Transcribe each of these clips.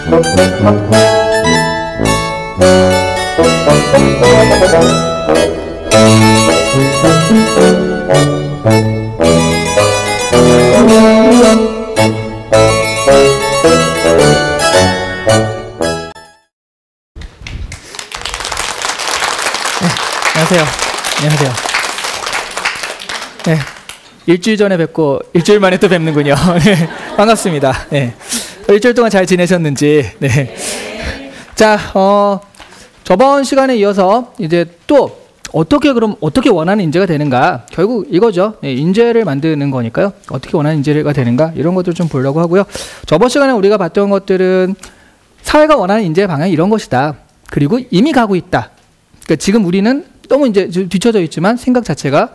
안녕하세요. 안녕하세요. 네, 일주일 전에 뵙고 일주일 만에 또 뵙는군요. 네, 반갑습니다. 네, 일주일 동안 잘 지내셨는지. 네. 자, 저번 시간에 이어서 이제 또 어떻게 원하는 인재가 되는가, 결국 이거죠. 네, 인재를 만드는 거니까요. 어떻게 원하는 인재가 되는가, 이런 것들 좀 보려고 하고요. 저번 시간에 우리가 봤던 것들은 사회가 원하는 인재의 방향이 이런 것이다. 그리고 이미 가고 있다. 그러니까 지금 우리는 너무 이제 뒤쳐져 있지만 생각 자체가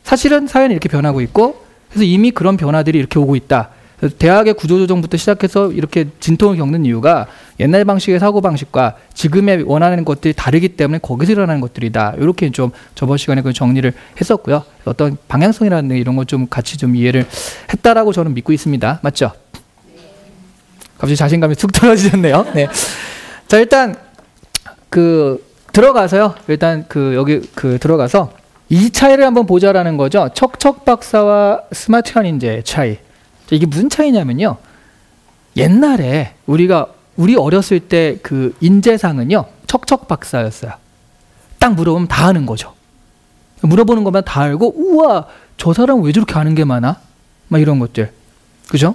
사실은 사회는 이렇게 변하고 있고, 그래서 이미 그런 변화들이 이렇게 오고 있다. 대학의 구조조정부터 시작해서 이렇게 진통을 겪는 이유가 옛날 방식의 사고방식과 지금의 원하는 것들이 다르기 때문에 거기서 일어나는 것들이다. 이렇게 좀 저번 시간에 그 정리를 했었고요. 어떤 방향성이라는 이런 걸 좀 같이 좀 이해를 했다라고 저는 믿고 있습니다. 맞죠? 갑자기 자신감이 툭 떨어지셨네요. 네. 자, 일단 들어가서요. 일단 여기 들어가서 이 차이를 한번 보자라는 거죠. 척척 박사와 스마트한 인재의 차이. 이게 무슨 차이냐면요. 옛날에 우리 어렸을 때 그 인재상은요, 척척 박사였어요. 딱 물어보면 다 아는 거죠. 물어보는 것만 다 알고, 우와, 저 사람 왜 저렇게 아는 게 많아? 막 이런 것들. 그죠?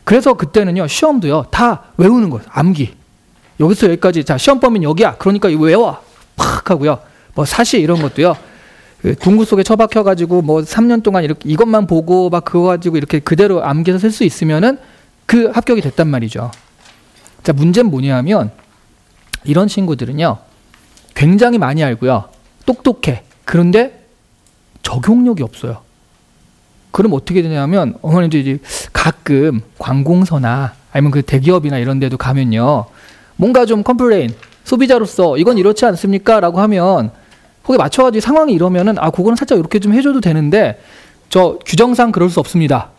그래서 그때는요, 시험도요, 다 외우는 거예요. 암기. 여기서 여기까지, 자, 시험 범위는 여기야. 그러니까 이거 외워. 팍 하고요. 뭐 사실 이런 것도요. 동굴 속에 처박혀가지고 뭐 3년 동안 이렇게 이것만 보고 막 그거 가지고 이렇게 그대로 암기해서 쓸 수 있으면은 그 합격이 됐단 말이죠. 자, 문제는 뭐냐면 이런 친구들은요, 굉장히 많이 알고요, 똑똑해. 그런데 적용력이 없어요. 그럼 어떻게 되냐면 어머니도 이제 가끔 관공서나 아니면 그 대기업이나 이런 데도 가면요, 뭔가 좀 컴플레인, 소비자로서 이건 이렇지 않습니까? 라고 하면 거기에 맞춰가지고 상황이 이러면은, 아, 그거는 살짝 이렇게 좀 해줘도 되는데, 저 규정상 그럴 수 없습니다.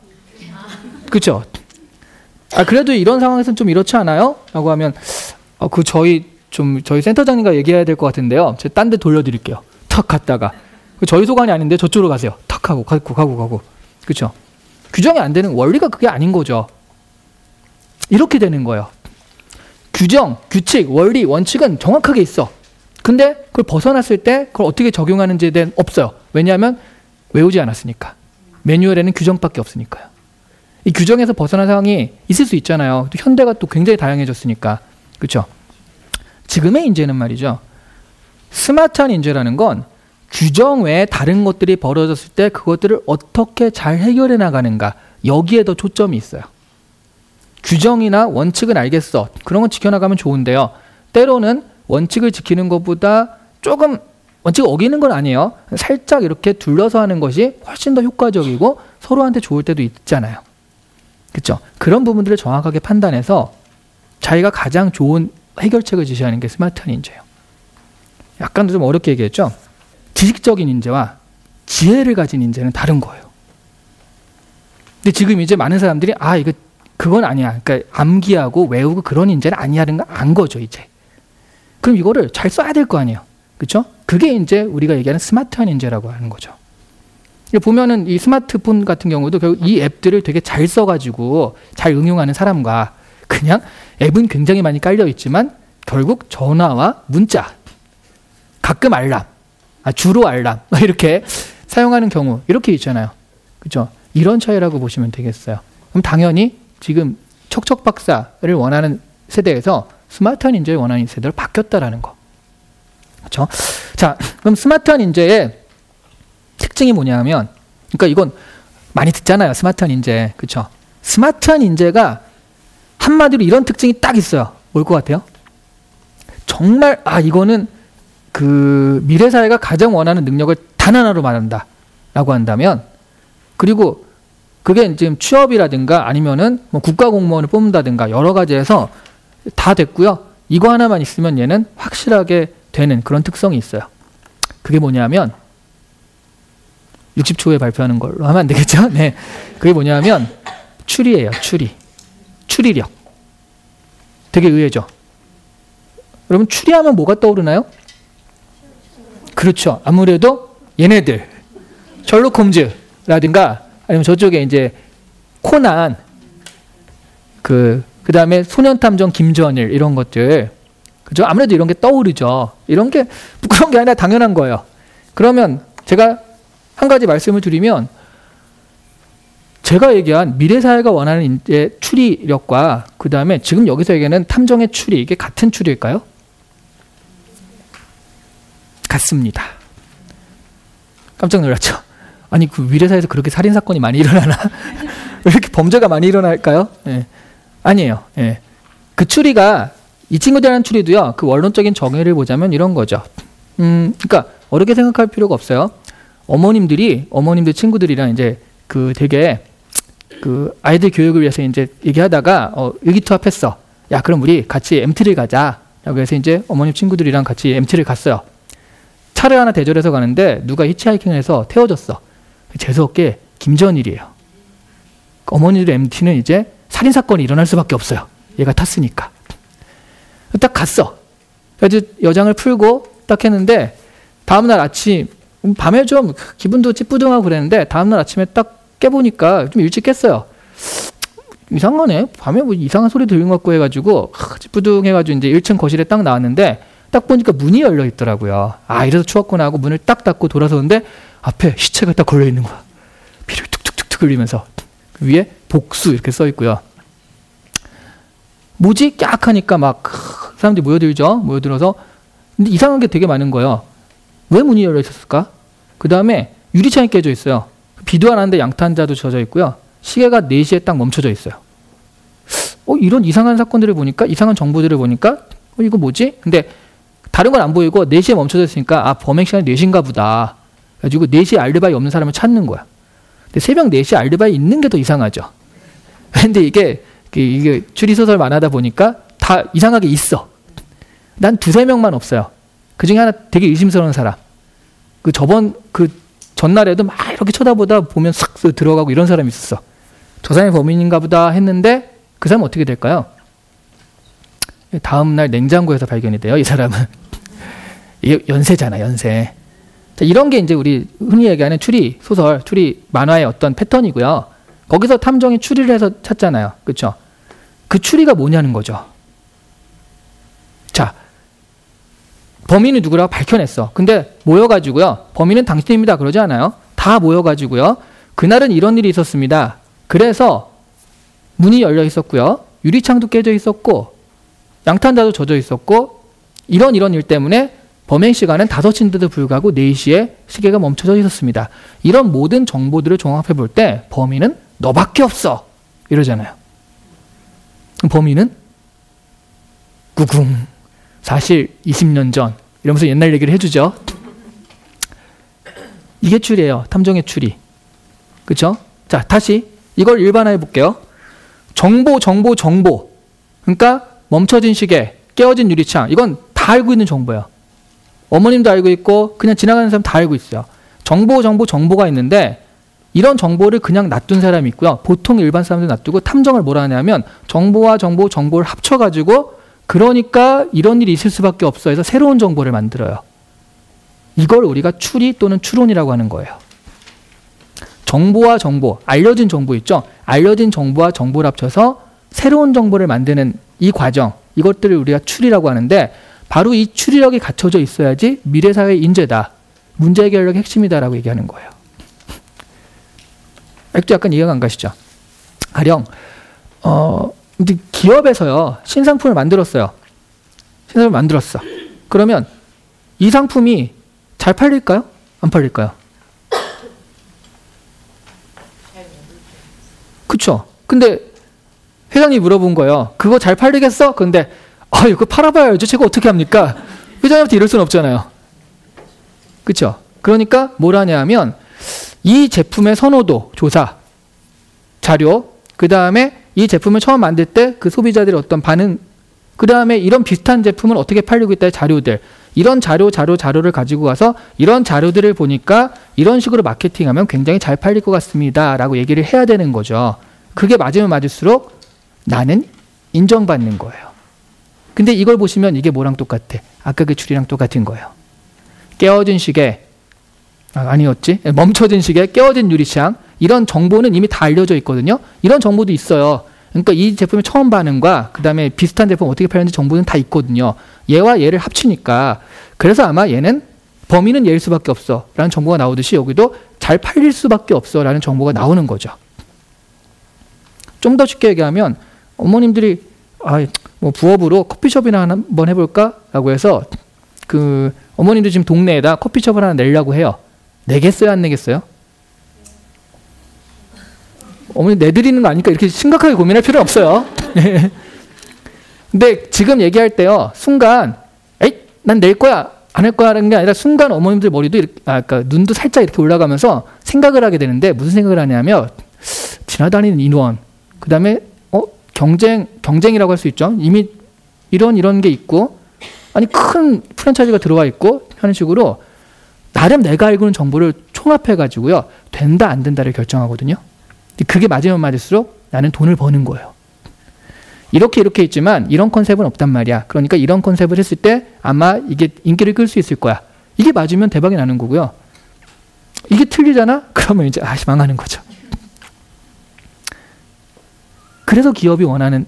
그쵸? 아, 그래도 이런 상황에서는 좀 이렇지 않아요? 라고 하면, 저희 센터장님과 얘기해야 될 것 같은데요. 제가 딴 데 돌려드릴게요. 턱 갔다가. 저희 소관이 아닌데 저쪽으로 가세요. 턱 하고, 가고. 그쵸? 규정이 안 되는, 원리가 그게 아닌 거죠. 이렇게 되는 거예요. 규정, 규칙, 원리, 원칙은 정확하게 있어. 근데 그걸 벗어났을 때 그걸 어떻게 적용하는지에 대한 없어요. 왜냐하면 외우지 않았으니까. 매뉴얼에는 규정밖에 없으니까요. 이 규정에서 벗어난 상황이 있을 수 있잖아요. 또 현대가 또 굉장히 다양해졌으니까. 그렇죠? 지금의 인재는 말이죠. 스마트한 인재라는 건 규정 외에 다른 것들이 벌어졌을 때 그것들을 어떻게 잘 해결해 나가는가, 여기에 더 초점이 있어요. 규정이나 원칙은 알겠어. 그런 건 지켜나가면 좋은데요. 때로는 원칙을 지키는 것보다 조금 원칙을 어기는 건 아니에요. 살짝 이렇게 둘러서 하는 것이 훨씬 더 효과적이고 서로한테 좋을 때도 있잖아요. 그렇죠? 그런 부분들을 정확하게 판단해서 자기가 가장 좋은 해결책을 제시하는 게 스마트한 인재예요. 약간 좀 어렵게 얘기했죠? 지식적인 인재와 지혜를 가진 인재는 다른 거예요. 근데 지금 이제 많은 사람들이 그건 아니야. 그러니까 암기하고 외우고 그런 인재는 아니라는 거 안 거죠, 이제. 그럼 이거를 잘 써야 될 거 아니에요. 그렇죠? 그게 이제 우리가 얘기하는 스마트한 인재라고 하는 거죠. 보면은 이 스마트폰 같은 경우도 결국 이 앱들을 되게 잘 써가지고 잘 응용하는 사람과 그냥 앱은 굉장히 많이 깔려 있지만 결국 전화와 문자, 가끔 알람, 주로 알람 이렇게 사용하는 경우 이렇게 있잖아요. 그렇죠? 이런 차이라고 보시면 되겠어요. 그럼 당연히 지금 척척 박사를 원하는 세대에서 스마트한 인재를 원하는 세대로 바뀌었다라는 거. 그렇죠? 자, 그럼 스마트한 인재의 특징이 뭐냐면, 그러니까 이건 많이 듣잖아요. 스마트한 인재. 그렇죠? 스마트한 인재가 한마디로 이런 특징이 딱 있어요. 뭘 것 같아요? 정말 이거는 그 미래 사회가 가장 원하는 능력을 단 하나로 말한다라고 한다면, 그리고 그게 지금 취업이라든가 아니면은 뭐 국가 공무원을 뽑는다든가 여러 가지에서 다 됐고요. 이거 하나만 있으면 얘는 확실하게 되는 그런 특성이 있어요. 그게 뭐냐면 60초에 발표하는 걸로 하면 안 되겠죠? 네, 그게 뭐냐면 추리예요. 추리력. 되게 의외죠. 여러분 추리하면 뭐가 떠오르나요? 그렇죠. 아무래도 얘네들 셜록 홈즈라든가 아니면 저쪽에 이제 코난 그다음에 소년탐정 김전일 이런 것들 그죠? 아무래도 이런 게 떠오르죠. 이런 게 부끄러운 게 아니라 당연한 거예요. 그러면 제가 한 가지 말씀을 드리면 제가 얘기한 미래사회가 원하는 이제 추리력과 그 다음에 지금 여기서 얘기하는 탐정의 추리 이게 같은 추리일까요? 같습니다. 깜짝 놀랐죠? 아니 그 미래사회에서 그렇게 살인사건이 많이 일어나나? 왜 이렇게 범죄가 많이 일어날까요? 예. 아니에요. 예. 그 추리가 이 친구들 하는 추리도요. 그 원론적인 정의를 보자면 이런 거죠. 그러니까 어렵게 생각할 필요가 없어요. 어머님들 친구들이랑 이제 그 되게 그 아이들 교육을 위해서 이제 얘기하다가 의기투합했어. 야 그럼 우리 같이 MT를 가자. 라고 해서 이제 어머님 친구들이랑 같이 MT를 갔어요. 차를 하나 대절해서 가는데 누가 히치하이킹을 해서 태워줬어. 재수없게 김전일이에요. 어머니들 MT는 이제 살인사건이 일어날 수밖에 없어요. 얘가 탔으니까. 딱 갔어. 그래서 여장을 풀고 딱 했는데 다음날 아침 밤에 좀 기분도 찌뿌둥하고 그랬는데 다음날 아침에 딱 깨보니까 좀 일찍 깼어요. 이상하네. 밤에 뭐 이상한 소리 들린 것 같고 해가지고 찌뿌둥해가지고 이제 1층 거실에 딱 나왔는데 딱 보니까 문이 열려 있더라고요. 아 이래서 추웠구나 하고 문을 딱 닫고 돌아서는데 앞에 시체가 딱 걸려 있는 거야. 피를 툭툭툭툭 흘리면서 그 위에 복수 이렇게 써 있고요. 뭐지? 깍 하니까 막 사람들이 모여들어서 근데 이상한 게 되게 많은 거예요. 왜 문이 열려 있었을까? 그 다음에 유리창이 깨져 있어요. 비도 안 왔는데 양탄자도 젖어 있고요. 시계가 4시에 딱 멈춰져 있어요. 이런 이상한 사건들을 보니까 이상한 정보들을 보니까 이거 뭐지? 근데 다른 건 안 보이고 4시에 멈춰져 있으니까 범행 시간이 4시인가 보다. 그래가지고 4시에 알리바이 없는 사람을 찾는 거야. 근데 새벽 4시에 알리바이 있는 게 더 이상하죠. 근데 이게 추리소설 만하다 보니까 다 이상하게 있어. 난 2-3명만 없어요. 그 중에 하나 되게 의심스러운 사람. 그 전날에도 막 이렇게 쳐다보다 보면 싹 들어가고 이런 사람이 있었어. 저 사람이 범인인가 보다 했는데 그 사람은 어떻게 될까요? 다음날 냉장고에서 발견이 돼요. 이 사람은. 이게 연쇄잖아, 연쇄. 자, 이런 게 이제 우리 흔히 얘기하는 추리 소설, 추리 만화의 어떤 패턴이고요. 거기서 탐정이 추리를 해서 찾잖아요. 그렇죠? 그 추리가 뭐냐는 거죠. 자, 범인은 누구라고 밝혀냈어. 근데 모여가지고요. 범인은 당신입니다. 그러지 않아요. 다 모여가지고요. 그날은 이런 일이 있었습니다. 그래서 문이 열려 있었고요. 유리창도 깨져 있었고 양탄자도 젖어 있었고 이런 일 때문에 범행 시간은 5시인데도 불구하고 4시에 시계가 멈춰져 있었습니다. 이런 모든 정보들을 종합해 볼 때 범인은 너밖에 없어. 이러잖아요. 범인은 구궁 사실 20년 전 이러면서 옛날 얘기를 해주죠. 이게 추리예요. 탐정의 추리. 그렇죠? 자, 다시 이걸 일반화해 볼게요. 정보. 그러니까 멈춰진 시계, 깨어진 유리창. 이건 다 알고 있는 정보예요. 어머님도 알고 있고 그냥 지나가는 사람 다 알고 있어요. 정보가 있는데 이런 정보를 그냥 놔둔 사람이 있고요. 보통 일반 사람들 놔두고 탐정을 뭐라 하냐면 정보를 합쳐가지고 그러니까 이런 일이 있을 수밖에 없어 해서 새로운 정보를 만들어요. 이걸 우리가 추리 또는 추론이라고 하는 거예요. 정보와 정보, 알려진 정보 있죠? 알려진 정보와 정보를 합쳐서 새로운 정보를 만드는 이 과정, 이것들을 우리가 추리라고 하는데 바로 이 추리력이 갖춰져 있어야지 미래사회의 인재다. 문제 해결력의 핵심이다라고 얘기하는 거예요. 아직도 약간 이해가 안 가시죠? 가령 기업에서요. 신상품을 만들었어요. 그러면 이 상품이 잘 팔릴까요? 안 팔릴까요? 그쵸? 근데 회장님이 물어본 거예요. 그거 잘 팔리겠어? 근데 이거 팔아봐야죠. 제가 어떻게 합니까? 회장님한테 이럴 수는 없잖아요. 그쵸? 그러니까 뭘 하냐 하면 이 제품의 선호도 조사 자료, 그 다음에 이 제품을 처음 만들 때 그 소비자들의 어떤 반응, 그 다음에 이런 비슷한 제품은 어떻게 팔리고 있다의 자료들, 이런 자료를 가지고 와서 이런 자료들을 보니까 이런 식으로 마케팅하면 굉장히 잘 팔릴 것 같습니다 라고 얘기를 해야 되는 거죠. 그게 맞으면 맞을수록 나는 인정받는 거예요. 근데 이걸 보시면 이게 뭐랑 똑같아? 아까 그 추리랑 똑같은 거예요. 깨어진 시계, 아니었지? 멈춰진 시계, 깨어진 유리창, 이런 정보는 이미 다 알려져 있거든요. 이런 정보도 있어요. 그러니까 이 제품의 처음 반응과 그 다음에 비슷한 제품 어떻게 팔렸는지 정보는 다 있거든요. 얘와 얘를 합치니까. 그래서 아마 얘는 범인은 얘일 수밖에 없어 라는 정보가 나오듯이 여기도 잘 팔릴 수밖에 없어 라는 정보가 나오는 거죠. 좀 더 쉽게 얘기하면 어머님들이 뭐 부업으로 커피숍이나 한번 해볼까? 라고 해서 그 어머님도 지금 동네에다 커피숍을 하나 내려고 해요. 내겠어요? 안 내겠어요? 어머니 내드리는 거 아니까 이렇게 심각하게 고민할 필요는 없어요. 근데 지금 얘기할 때요. 순간 에이 난 낼 거야 안 할 거야 라는 게 아니라 순간 어머님들 머리도 이렇게, 그러니까 눈도 살짝 이렇게 올라가면서 생각을 하게 되는데 무슨 생각을 하냐면 지나다니는 인원 그 다음에 경쟁이라고 할 수 있죠. 이미 이런 게 있고 아니 큰 프랜차이즈가 들어와 있고 하는 식으로 나름 내가 알고 있는 정보를 총합해 가지고요. 된다 안 된다를 결정하거든요. 그게 맞으면 맞을수록 나는 돈을 버는 거예요. 이렇게 있지만 이런 컨셉은 없단 말이야. 그러니까 이런 컨셉을 했을 때 아마 이게 인기를 끌 수 있을 거야. 이게 맞으면 대박이 나는 거고요. 이게 틀리잖아? 그러면 이제 망하는 거죠. 그래서 기업이 원하는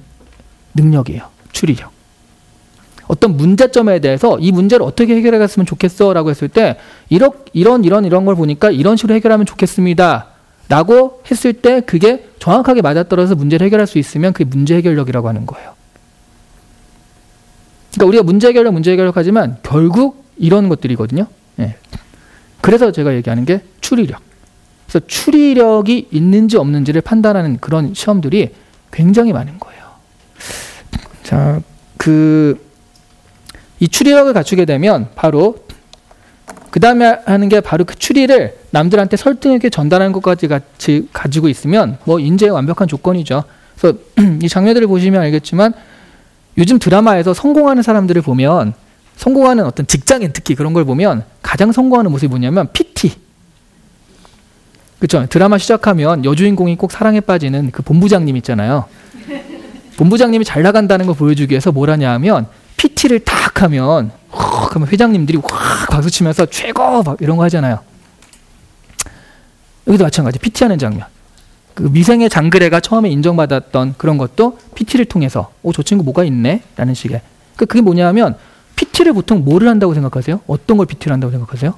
능력이에요. 추리력. 어떤 문제점에 대해서 이 문제를 어떻게 해결해 갔으면 좋겠어 라고 했을 때 이런 걸 보니까 이런 식으로 해결하면 좋겠습니다 라고 했을 때 그게 정확하게 맞아떨어져서 문제를 해결할 수 있으면 그게 문제 해결력이라고 하는 거예요. 그러니까 우리가 문제 해결력 하지만 결국 이런 것들이거든요. 예. 그래서 제가 얘기하는 게 추리력. 그래서 추리력이 있는지 없는지를 판단하는 그런 시험들이 굉장히 많은 거예요. 자, 이 추리력을 갖추게 되면 바로 그 다음에 하는 게 바로 그 추리를 남들한테 설득력있게 전달하는 것까지 같이 가지고 있으면 뭐 인재의 완벽한 조건이죠. 그래서 이 장면들을 보시면 알겠지만 요즘 드라마에서 성공하는 사람들을 보면 성공하는 어떤 직장인 특히 그런 걸 보면 가장 성공하는 모습이 뭐냐면 PT. 그렇죠. 드라마 시작하면 여주인공이 꼭 사랑에 빠지는 그 본부장님 있잖아요. 본부장님이 잘 나간다는 걸 보여주기 위해서 뭘 하냐 하면 PT를 탁 하면 그러면 회장님들이 확 박수치면서 최고 막 이런 거 하잖아요. 여기도 마찬가지. PT 하는 장면. 그 미생의 장그래가 처음에 인정받았던 그런 것도 PT를 통해서 저 친구 뭐가 있네? 라는 식의. 그게 뭐냐 하면 PT를 보통 뭐를 한다고 생각하세요? 어떤 걸 PT를 한다고 생각하세요?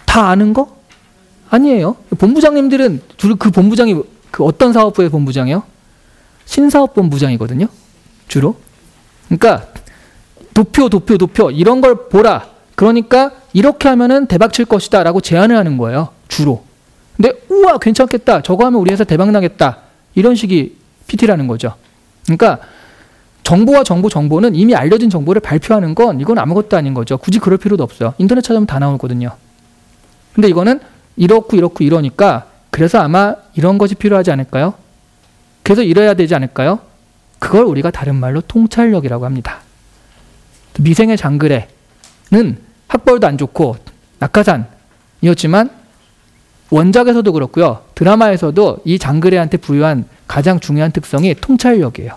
다 아는 거? 아니에요. 본부장님들은 주로 그 본부장이 그 어떤 사업부의 본부장이에요? 신사업본부장이거든요. 주로. 그러니까 도표 이런 걸 보라. 그러니까 이렇게 하면은 대박 칠 것이다 라고 제안을 하는 거예요. 주로. 근데 우와 괜찮겠다. 저거 하면 우리 회사 대박 나겠다. 이런 식이 PT라는 거죠. 그러니까 정보와 정보는 이미 알려진 정보를 발표하는 건 이건 아무것도 아닌 거죠. 굳이 그럴 필요도 없어요. 인터넷 찾으면 다 나오거든요. 근데 이거는 이렇고 이러니까 그래서 아마 이런 것이 필요하지 않을까요? 그래서 이래야 되지 않을까요? 그걸 우리가 다른 말로 통찰력이라고 합니다. 미생의 장그래는 학벌도 안 좋고 낙하산이었지만 원작에서도 그렇고요. 드라마에서도 이 장그래한테 부여한 가장 중요한 특성이 통찰력이에요.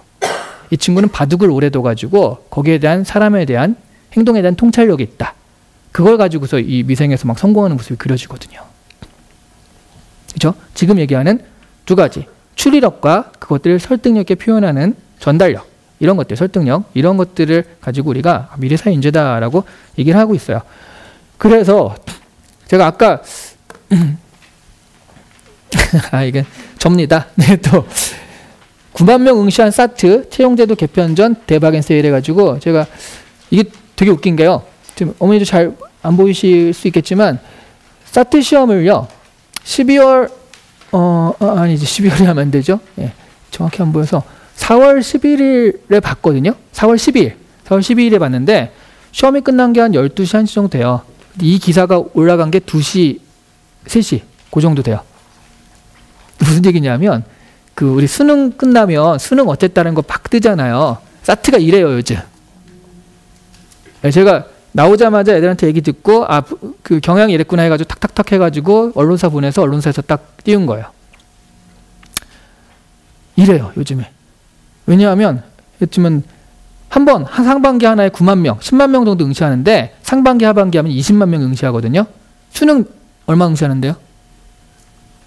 이 친구는 바둑을 오래 둬가지고 거기에 대한 사람에 대한 행동에 대한 통찰력이 있다. 그걸 가지고서 이 미생에서 막 성공하는 모습이 그려지거든요. 그렇죠? 지금 얘기하는 두 가지. 추리력과 그것들을 설득력 있게 표현하는 전달력. 이런 것들, 설득력. 이런 것들을 가지고 우리가 미래사회 인재다라고 얘기를 하고 있어요. 그래서 제가 아까 이게 접니다. 네, 또 9만 명 응시한 사트 채용제도 개편 전 대박인 세일 해가지고 제가 이게 되게 웃긴 게요. 지금 어머니도 잘 안 보이실 수 있겠지만 사트 시험을요 12월 아니지 12월에 하면 안 되죠. 예, 정확히 안 보여서 4월 11일에 봤거든요. 4월 12일에 봤는데 시험이 끝난 게 한 12시 1시 정도 돼요. 이 기사가 올라간 게 2시 3시 그 정도 돼요. 무슨 얘기냐면 우리 수능 끝나면 수능 어땠다는 거 막 뜨잖아요. 사트가 이래요 요즘. 제가 나오자마자 애들한테 얘기 듣고 그 경향이 이랬구나 해가지고 탁탁탁 해가지고 언론사 보내서 언론사에서 딱 띄운 거예요. 이래요 요즘에. 왜냐하면 한 상반기 하나에 9만 명, 10만 명 정도 응시하는데 상반기 하반기 하면 20만 명 응시하거든요. 수능 얼마 응시하는데요?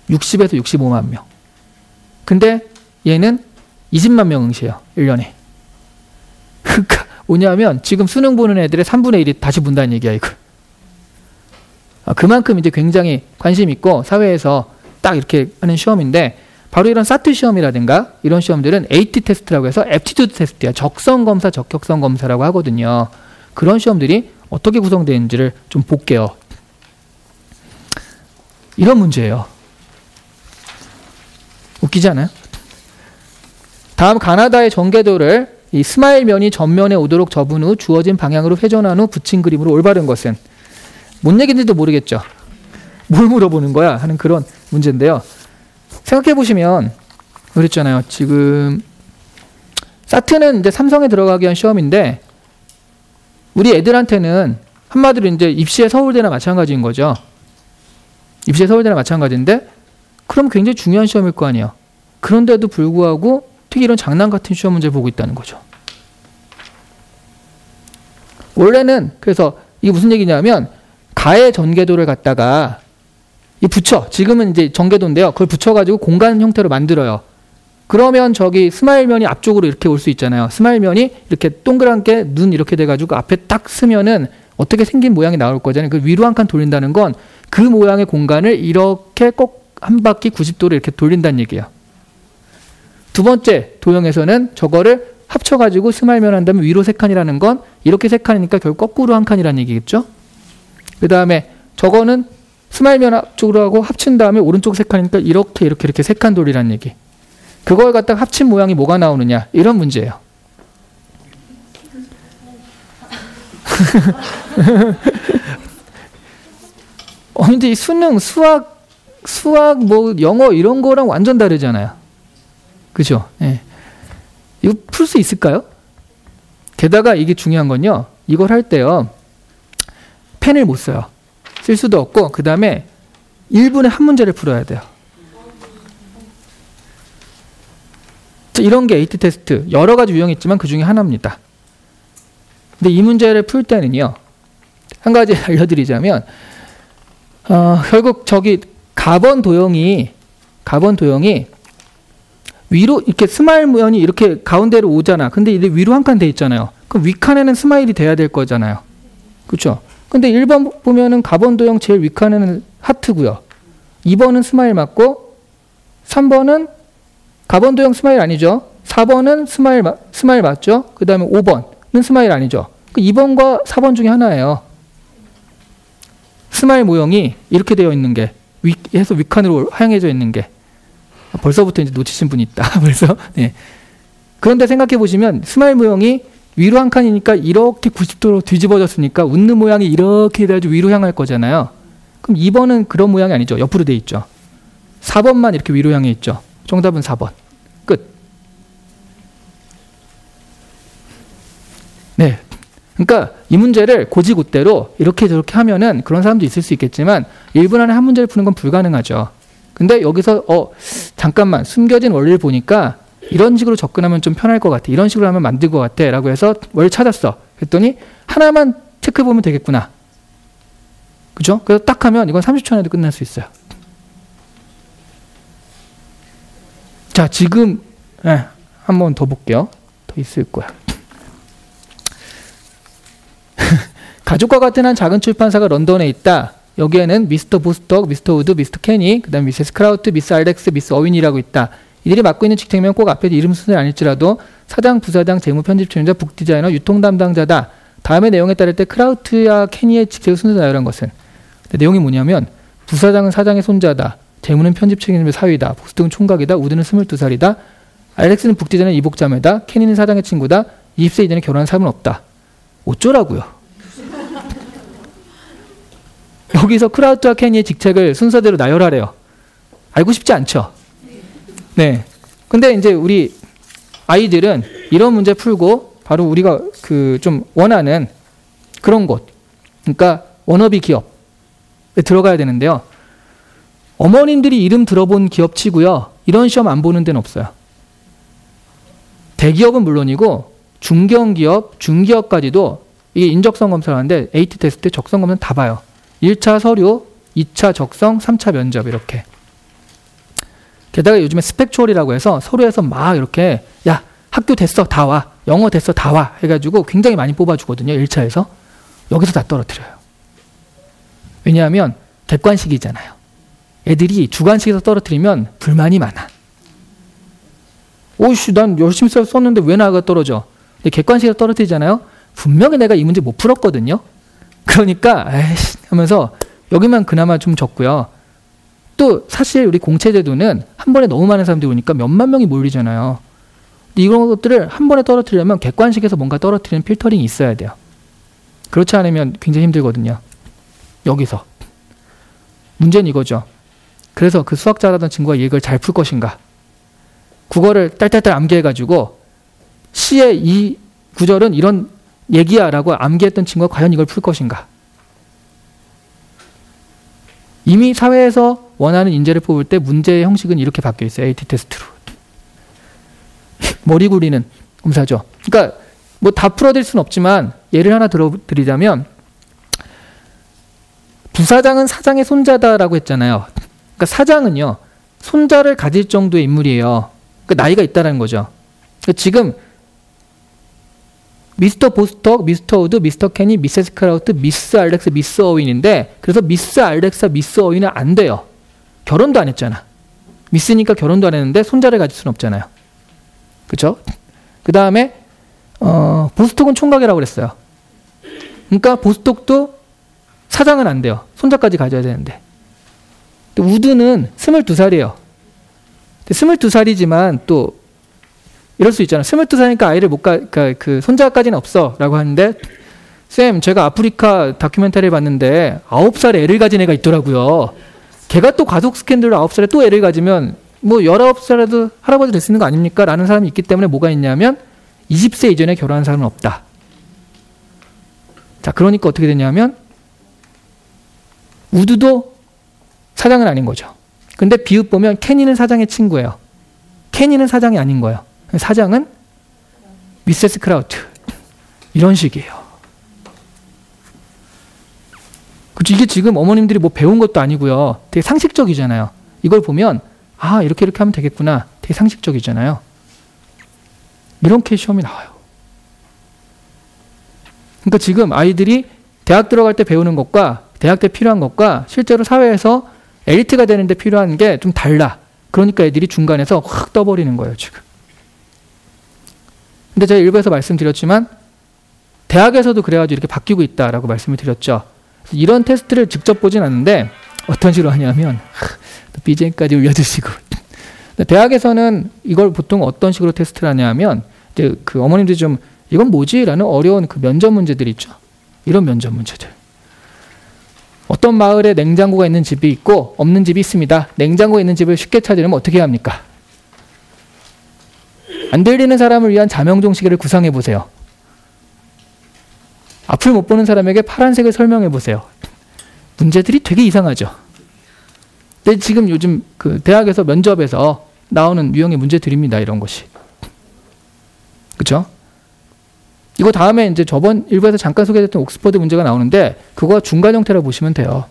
60에서 65만 명. 근데 얘는 20만 명 응시해요. 1년에. 그러니까 뭐냐면 지금 수능 보는 애들의 3분의 1이 다시 본다는 얘기야 이거. 그만큼 이제 굉장히 관심 있고 사회에서 딱 이렇게 하는 시험인데 바로 이런 사트 시험이라든가 이런 시험들은 AT 테스트라고 해서 애프티튜드 테스트야. 적성검사, 적격성검사라고 하거든요. 그런 시험들이 어떻게 구성되는지를 좀 볼게요. 이런 문제예요. 웃기지 않아요? 다음 가나다의 전개도를 이 스마일 면이 전면에 오도록 접은 후 주어진 방향으로 회전한 후 붙인 그림으로 올바른 것은 뭔 얘기인지도 모르겠죠. 뭘 물어보는 거야 하는 그런 문제인데요. 생각해 보시면 그랬잖아요. 지금 사트는 이제 삼성에 들어가기 위한 시험인데 우리 애들한테는 한마디로 이제 입시의 서울대나 마찬가지인 거죠. 입시의 서울대나 마찬가지인데 그럼 굉장히 중요한 시험일 거 아니에요. 그런데도 불구하고 특히 이런 장난 같은 시험 문제를 보고 있다는 거죠. 원래는 그래서 이게 무슨 얘기냐면 가의 전개도를 갖다가 이 붙여. 지금은 이제 전개도인데요. 그걸 붙여가지고 공간 형태로 만들어요. 그러면 저기 스마일면이 앞쪽으로 이렇게 올 수 있잖아요. 스마일면이 이렇게 동그랗게 눈 이렇게 돼가지고 앞에 딱 쓰면은 어떻게 생긴 모양이 나올 거잖아요. 그 위로 한 칸 돌린다는 건 그 모양의 공간을 이렇게 꼭 한 바퀴 90도로 이렇게 돌린다는 얘기예요. 두 번째 도형에서는 저거를 합쳐가지고 스마일면 한다면 위로 3칸이라는 건 이렇게 3칸이니까 결국 거꾸로 한 칸이라는 얘기겠죠. 그 다음에 저거는 스마일면 앞쪽으로 하고 합친 다음에 오른쪽 3칸이니까 이렇게 3칸 돌리라는 얘기. 그걸 갖다가 합친 모양이 뭐가 나오느냐 이런 문제예요. 근데 이 수능, 수학 뭐 영어 이런 거랑 완전 다르잖아요. 그죠? 예. 이거 풀 수 있을까요? 게다가 이게 중요한 건요. 이걸 할 때요. 펜을 못 써요. 쓸 수도 없고 그 다음에 1분에 한 문제를 풀어야 돼요. 이런 게 AT 테스트. 여러 가지 유형이 있지만 그 중에 하나입니다. 근데 이 문제를 풀 때는요. 한 가지 알려드리자면 결국 저기 가번 도형이 위로 이렇게 스마일 모양이 이렇게 가운데로 오잖아. 근데 이게 위로 한 칸 돼 있잖아요. 그럼 윗칸에는 스마일이 돼야 될 거잖아요. 그렇죠? 근데 1번 보면은 가번 도형 제일 윗칸에는 하트고요. 2번은 스마일 맞고 3번은 가번 도형 스마일 아니죠. 4번은 스마일 맞죠. 그 다음에 5번은 스마일 아니죠. 2번과 4번 중에 하나예요. 스마일 모형이 이렇게 되어 있는 게 해서 윗칸으로 하향해져 있는 게 벌써부터 이제 놓치신 분이 있다. 벌써. 네. 그런데 생각해 보시면 스마일 모형이 위로 한 칸이니까 이렇게 90도로 뒤집어졌으니까 웃는 모양이 이렇게 돼가지고 위로 향할 거잖아요. 그럼 2번은 그런 모양이 아니죠. 옆으로 돼 있죠. 4번만 이렇게 위로 향해 있죠. 정답은 4번. 끝. 네. 그러니까 이 문제를 고지고대로 이렇게 저렇게 하면은 그런 사람도 있을 수 있겠지만 1분 안에 한 문제를 푸는 건 불가능하죠. 근데 여기서 잠깐만 숨겨진 원리를 보니까 이런 식으로 접근하면 좀 편할 것 같아. 이런 식으로 하면 만들 것 같아. 라고 해서 원리를 찾았어. 그랬더니 하나만 체크해 보면 되겠구나. 그죠? 그래서 딱 하면 이건 30초 안에도 끝날 수 있어요. 자, 지금 한 번 더 볼게요. 더 있을 거야. 가족과 같은 한 작은 출판사가 런던에 있다. 여기에는 미스터 보스톡, 미스터 우드, 미스터 케니, 그 다음에 미세스 크라우트, 미스 알렉스, 미스 어윈이라고 있다. 이들이 맡고 있는 직책명 꼭 앞에 이름 순서는 아닐지라도 사장, 부사장, 재무 편집팀장, 북 디자이너, 유통 담당자다. 다음의 내용에 따를 때 크라우트와 케니의 직책 순서다. 이런 것은. 내용이 뭐냐면 부사장은 사장의 손자다. 재무는 편집 책임의 사위다. 보스톡은 총각이다. 우드는 22살이다. 알렉스는 북 디자이너 이복자매다. 케니는 사장의 친구다. 20세 이전에 결혼한 사람은 없다. 어쩌라고요? 여기서 크라우트와 케니의 직책을 순서대로 나열하래요. 알고 싶지 않죠? 네. 근데 이제 우리 아이들은 이런 문제 풀고 바로 우리가 그 좀 원하는 그런 곳, 그러니까 워너비 기업에 들어가야 되는데요. 어머님들이 이름 들어본 기업치고요. 이런 시험 안 보는 데는 없어요. 대기업은 물론이고 중견기업, 중기업까지도 이게 인적성 검사를 하는데 AT 테스트, 적성 검사는 다 봐요. 1차 서류, 2차 적성, 3차 면접 이렇게. 게다가 요즘에 스펙추얼이라고 해서 서류에서 막 이렇게 야 학교 됐어 다 와. 영어 됐어 다 와. 해가지고 굉장히 많이 뽑아주거든요. 1차에서. 여기서 다 떨어뜨려요. 왜냐하면 객관식이잖아요. 애들이 주관식에서 떨어뜨리면 불만이 많아. 오이씨 난 열심히 썼는데 왜 나가 떨어져. 근데 객관식에서 떨어뜨리잖아요. 분명히 내가 이 문제 못 풀었거든요. 그러니까 에이씨 하면서 여기만 그나마 좀 적고요. 또 사실 우리 공채제도는 한 번에 너무 많은 사람들이 오니까 몇만 명이 몰리잖아요. 이런 것들을 한 번에 떨어뜨리려면 객관식에서 뭔가 떨어뜨리는 필터링이 있어야 돼요. 그렇지 않으면 굉장히 힘들거든요. 여기서. 문제는 이거죠. 그래서 그 수학 잘하던 친구가 이걸 잘 풀 것인가. 국어를 딸딸딸 암기해가지고 시의 이 구절은 이런 얘기야 라고 암기했던 친구가 과연 이걸 풀 것인가. 이미 사회에서 원하는 인재를 뽑을 때 문제의 형식은 이렇게 바뀌어 있어요. AT 테스트로. 머리 굴리는 검사죠. 그러니까 뭐 다 풀어드릴 수는 없지만 예를 하나 들어드리자면 부사장은 사장의 손자다라고 했잖아요. 그러니까 사장은요. 손자를 가질 정도의 인물이에요. 그러니까 나이가 있다는 거죠. 그러니까 지금 미스터 보스톡, 미스터 우드, 미스터 케니, 미세스 크라우트, 미스 알렉스, 미스 어윈인데 그래서 미스 알렉사, 미스 어윈은 안 돼요. 결혼도 안 했잖아. 미스니까 결혼도 안 했는데 손자를 가질 수는 없잖아요. 그렇죠? 그 다음에 보스톡은 총각이라고 그랬어요. 그러니까 보스톡도 사장은 안 돼요. 손자까지 가져야 되는데. 우드는 22살이에요. 22살이지만 또 이럴 수 있잖아. 22살이니까 아이를 그 손자까지는 없어 라고 하는데 쌤 제가 아프리카 다큐멘터리를 봤는데 9살에 애를 가진 애가 있더라고요. 걔가 또 가족 스캔들로 9살에 또 애를 가지면 뭐 19살에도 할아버지 될 수 있는 거 아닙니까? 라는 사람이 있기 때문에 뭐가 있냐면 20세 이전에 결혼한 사람은 없다. 자, 그러니까 어떻게 되냐면 우드도 사장은 아닌 거죠. 근데 비읍 보면 케니는 사장의 친구예요. 케니는 사장이 아닌 거예요. 사장은 미세스 크라우트. 이런 식이에요. 그치, 이게 지금 어머님들이 뭐 배운 것도 아니고요. 되게 상식적이잖아요. 이걸 보면 아 이렇게 하면 되겠구나. 되게 상식적이잖아요. 이렇게 시험이 나와요. 그러니까 지금 아이들이 대학 들어갈 때 배우는 것과 대학 때 필요한 것과 실제로 사회에서 엘리트가 되는데 필요한 게 좀 달라. 그러니까 애들이 중간에서 확 떠버리는 거예요, 지금. 근데 제가 일부에서 말씀드렸지만 대학에서도 그래가지고 이렇게 바뀌고 있다라고 말씀을 드렸죠. 이런 테스트를 직접 보진 않는데 어떤 식으로 하냐면 BGM까지 올려주시고 대학에서는 이걸 보통 어떤 식으로 테스트를 하냐면 이제 그 어머님들이 좀 이건 뭐지? 라는 어려운 그 면접 문제들 있죠. 이런 면접 문제들. 어떤 마을에 냉장고가 있는 집이 있고 없는 집이 있습니다. 냉장고가 있는 집을 쉽게 찾으려면 어떻게 해야 합니까? 안 들리는 사람을 위한 자명종 시계를 구상해 보세요. 앞을 못 보는 사람에게 파란색을 설명해 보세요. 문제들이 되게 이상하죠. 근데 지금 요즘 그 대학에서 면접에서 나오는 유형의 문제들입니다. 이런 것이. 그렇죠? 이거 다음에 이제 저번 일부에서 잠깐 소개했던 옥스퍼드 문제가 나오는데 그거 중간 형태라고 보시면 돼요.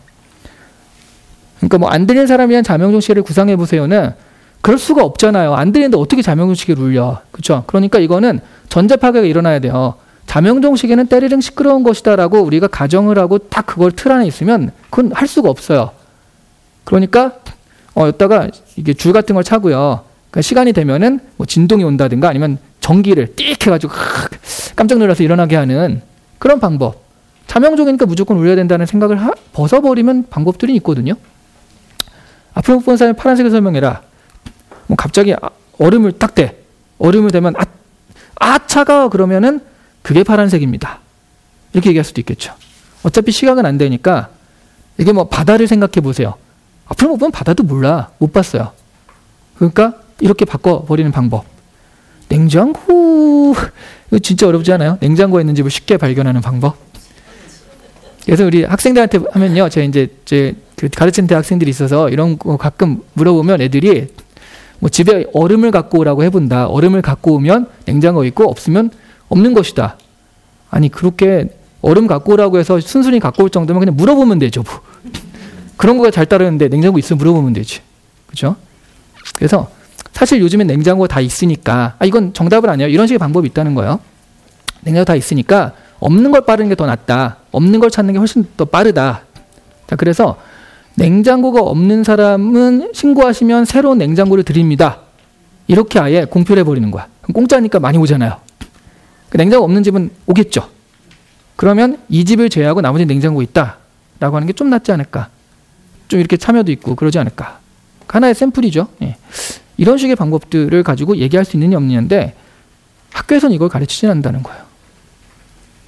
그러니까 뭐 안 들리는 사람을 위한 자명종 시계를 구상해 보세요는 그럴 수가 없잖아요. 안 들리는데 어떻게 자명종 시계를 울려. 그렇죠? 그러니까 이거는 전제 파괴가 일어나야 돼요. 자명종 시계는 때리릉 시끄러운 것이다라고 우리가 가정을 하고 딱 그걸 틀 안에 있으면 그건 할 수가 없어요. 그러니까 여기다가 이게 줄 같은 걸 차고요. 그러니까 시간이 되면은 뭐 진동이 온다든가 아니면 전기를 띡 해가지고 깜짝 놀라서 일어나게 하는 그런 방법. 자명종이니까 무조건 울려야 된다는 생각을 벗어버리면 방법들이 있거든요. 앞을 못 보는 사람이 파란색을 설명해라. 뭐 갑자기 얼음을 딱 대. 얼음을 대면 차가워 그러면은 그게 파란색입니다. 이렇게 얘기할 수도 있겠죠. 어차피 시각은 안 되니까 이게 뭐 바다를 생각해 보세요. 앞을 못 보면 바다도 몰라. 못 봤어요. 그러니까 이렇게 바꿔버리는 방법. 냉장고 이거 진짜 어렵지 않아요? 냉장고에 있는 집을 쉽게 발견하는 방법. 그래서 우리 학생들한테 하면요, 제가 제 가르치는 대학생들이 있어서 이런 거 가끔 물어보면 애들이 뭐 집에 얼음을 갖고 오라고 해본다. 얼음을 갖고 오면 냉장고 있고 없으면 없는 것이다. 아니 그렇게 얼음 갖고 오라고 해서 순순히 갖고 올 정도면 그냥 물어보면 되죠. 뭐. 그런 거가 잘 따르는데 냉장고 있으면 물어보면 되지. 그렇죠? 그래서 사실 요즘엔 냉장고가 다 있으니까 이건 정답은 아니에요. 이런 식의 방법이 있다는 거예요. 냉장고 다 있으니까 없는 걸 빠르는 게 더 낫다. 없는 걸 찾는 게 훨씬 더 빠르다. 자, 그래서 냉장고가 없는 사람은 신고하시면 새로운 냉장고를 드립니다. 이렇게 아예 공표를 해버리는 거야. 그럼 공짜니까 많이 오잖아요. 냉장고 없는 집은 오겠죠. 그러면 이 집을 제외하고 나머지 냉장고 있다라고 하는 게 좀 낫지 않을까. 좀 이렇게 참여도 있고 그러지 않을까. 하나의 샘플이죠. 예. 이런 식의 방법들을 가지고 얘기할 수 있느냐 없느냐인데 학교에서는 이걸 가르치지 않는다는 거예요.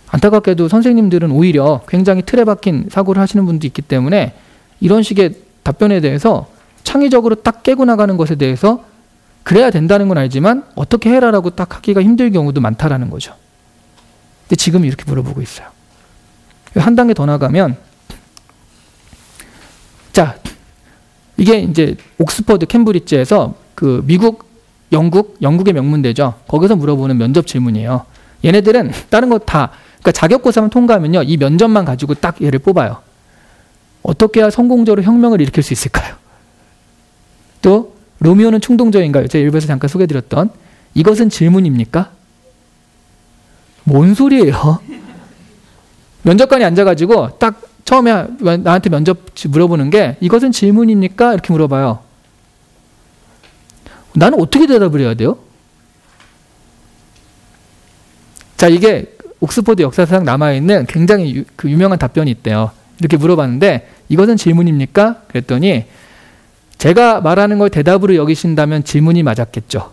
안타깝게도 선생님들은 오히려 굉장히 틀에 박힌 사고를 하시는 분도 있기 때문에 이런 식의 답변에 대해서 창의적으로 딱 깨고 나가는 것에 대해서 그래야 된다는 건 알지만 어떻게 해라라고 딱 하기가 힘들 경우도 많다라는 거죠. 근데 지금 이렇게 물어보고 있어요. 한 단계 더 나가면 자, 이게 이제 옥스퍼드 캠브리지에서 그 미국, 영국의 명문대죠. 거기서 물어보는 면접 질문이에요. 얘네들은 다른 거 다, 그러니까 자격고사만 통과하면요, 이 면접만 가지고 딱 얘를 뽑아요. 어떻게 해야 성공적으로 혁명을 일으킬 수 있을까요? 또 로미오는 충동적인가요? 제가 일부에서 잠깐 소개해드렸던 이것은 질문입니까? 뭔 소리예요? 면접관이 앉아가지고 딱 처음에 나한테 면접 물어보는 게 이것은 질문입니까? 이렇게 물어봐요. 나는 어떻게 대답을 해야 돼요? 자, 이게 옥스퍼드 역사상 남아있는 굉장히 유명한 답변이 있대요. 이렇게 물어봤는데 이것은 질문입니까? 그랬더니 제가 말하는 걸 대답으로 여기신다면 질문이 맞았겠죠.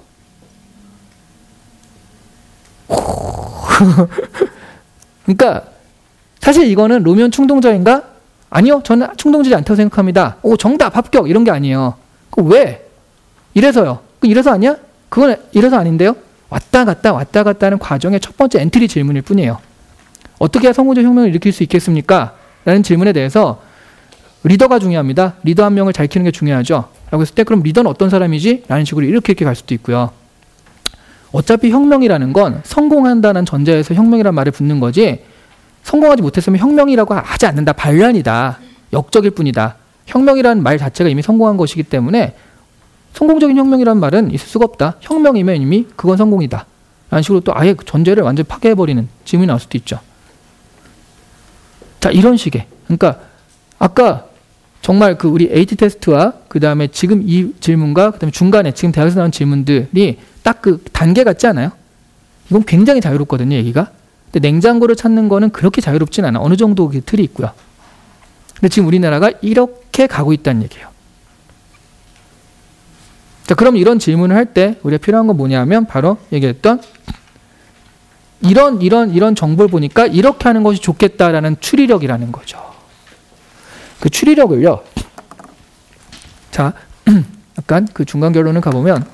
그러니까 사실 이거는 로미오는 충동적인가? 아니요, 저는 충동적이지 않다고 생각합니다. 오, 정답, 합격 이런 게 아니에요. 그 왜? 이래서요. 이래서 아니야? 그건 이래서 아닌데요. 왔다 갔다 하는 과정의 첫 번째 엔트리 질문일 뿐이에요. 어떻게 해야 성공적 혁명을 일으킬 수 있겠습니까? 라는 질문에 대해서 리더가 중요합니다. 리더 한 명을 잘 키우는 게 중요하죠. 라고 했을 때 그럼 리더는 어떤 사람이지? 라는 식으로 이렇게 갈 수도 있고요. 어차피 혁명이라는 건 성공한다는 전제에서 혁명이라는 말을 붙는 거지 성공하지 못했으면 혁명이라고 하지 않는다. 반란이다. 역적일 뿐이다. 혁명이라는 말 자체가 이미 성공한 것이기 때문에 성공적인 혁명이라는 말은 있을 수가 없다. 혁명이면 이미 그건 성공이다. 라는 식으로 또 아예 전제를 완전히 파괴해버리는 질문이 나올 수도 있죠. 자, 이런 식의. 그러니까 아까 정말 그 우리 AT 테스트와 그 다음에 지금 이 질문과 그 다음에 중간에 지금 대학에서 나온 질문들이 딱 그 단계 같지 않아요? 이건 굉장히 자유롭거든요, 얘기가. 근데 냉장고를 찾는 거는 그렇게 자유롭진 않아. 어느 정도 그 틀이 있고요. 근데 지금 우리나라가 이렇게 가고 있다는 얘기예요. 자, 그럼 이런 질문을 할 때 우리가 필요한 건 뭐냐면 바로 얘기했던 이런 정보를 보니까 이렇게 하는 것이 좋겠다라는 추리력이라는 거죠. 그 추리력을요. 자, 약간 그 중간 결론을 가보면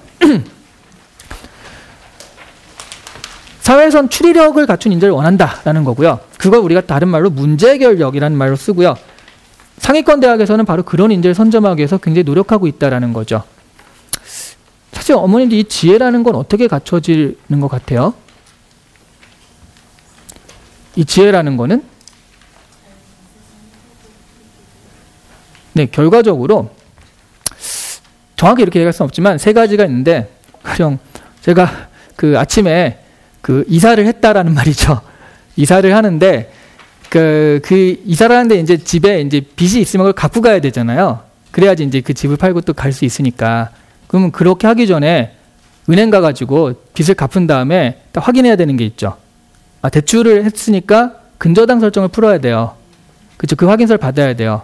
사회에선 추리력을 갖춘 인재를 원한다라는 거고요. 그걸 우리가 다른 말로 문제해결력이라는 말로 쓰고요. 상위권 대학에서는 바로 그런 인재를 선점하기 위해서 굉장히 노력하고 있다라는 거죠. 사실 어머님들 이 지혜라는 건 어떻게 갖춰지는 것 같아요? 이 지혜라는 거는 네, 결과적으로 정확히 이렇게 얘기할 수는 없지만 세 가지가 있는데 가령 제가 그 아침에 그 이사를 했다라는 말이죠. 이사를 하는데 그 이사를 하는데 이제 집에 이제 빚이 있으면 그걸 갚고 가야 되잖아요. 그래야지 이제 그 집을 팔고 또 갈 수 있으니까. 그러면 그렇게 하기 전에 은행 가가지고 빚을 갚은 다음에 딱 확인해야 되는 게 있죠. 아, 대출을 했으니까 근저당 설정을 풀어야 돼요. 그렇죠. 그 확인서를 받아야 돼요.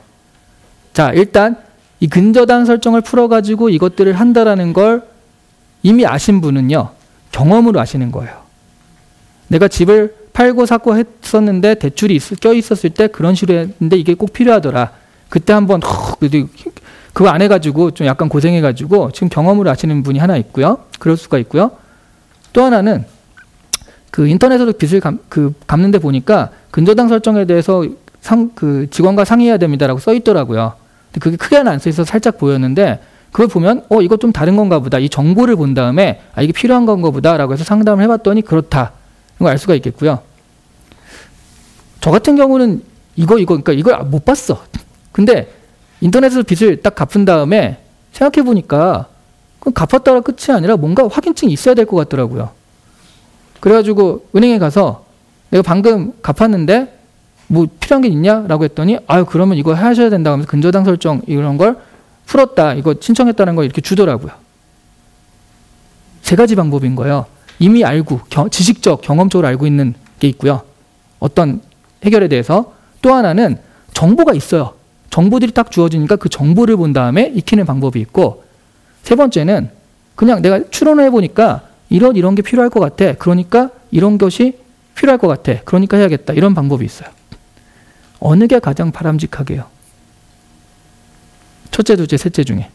자, 일단 이 근저당 설정을 풀어가지고 이것들을 한다라는 걸 이미 아신 분은요, 경험으로 아시는 거예요. 내가 집을 팔고 샀고 했었는데 대출이 껴있었을 때 그런 식으로 했는데 이게 꼭 필요하더라. 그때 한번 그거 안 해가지고 좀 약간 고생해가지고 지금 경험으로 아시는 분이 하나 있고요. 그럴 수가 있고요. 또 하나는 그 인터넷으로 빚을 갚는 데 보니까 근저당 설정에 대해서 그 직원과 상의해야 됩니다라고 써 있더라고요. 근데 그게 크게는 안 써 있어서 살짝 보였는데 그걸 보면 이거 좀 다른 건가 보다. 이 정보를 본 다음에 이게 필요한 건가 보다라고 해서 상담을 해봤더니 그렇다. 걸 알 수가 있겠고요. 저 같은 경우는 그러니까 이걸 못 봤어. 근데 인터넷에서 빚을 딱 갚은 다음에 생각해 보니까 그건 갚았다가 끝이 아니라 뭔가 확인증이 있어야 될 것 같더라고요. 그래가지고 은행에 가서 내가 방금 갚았는데 뭐 필요한 게 있냐라고 했더니 그러면 이거 하셔야 된다 하면서 근저당 설정 이런 걸 풀었다, 이거 신청했다는 걸 이렇게 주더라고요. 세 가지 방법인 거예요. 이미 알고 지식적 경험적으로 알고 있는 게 있고요. 어떤 해결에 대해서. 또 하나는 정보가 있어요. 정보들이 딱 주어지니까 그 정보를 본 다음에 익히는 방법이 있고, 세 번째는 그냥 내가 추론을 해보니까 이런 게 필요할 것 같아. 그러니까 이런 것이 필요할 것 같아. 그러니까 해야겠다. 이런 방법이 있어요. 어느 게 가장 바람직하게요? 첫째, 둘째, 셋째 중에.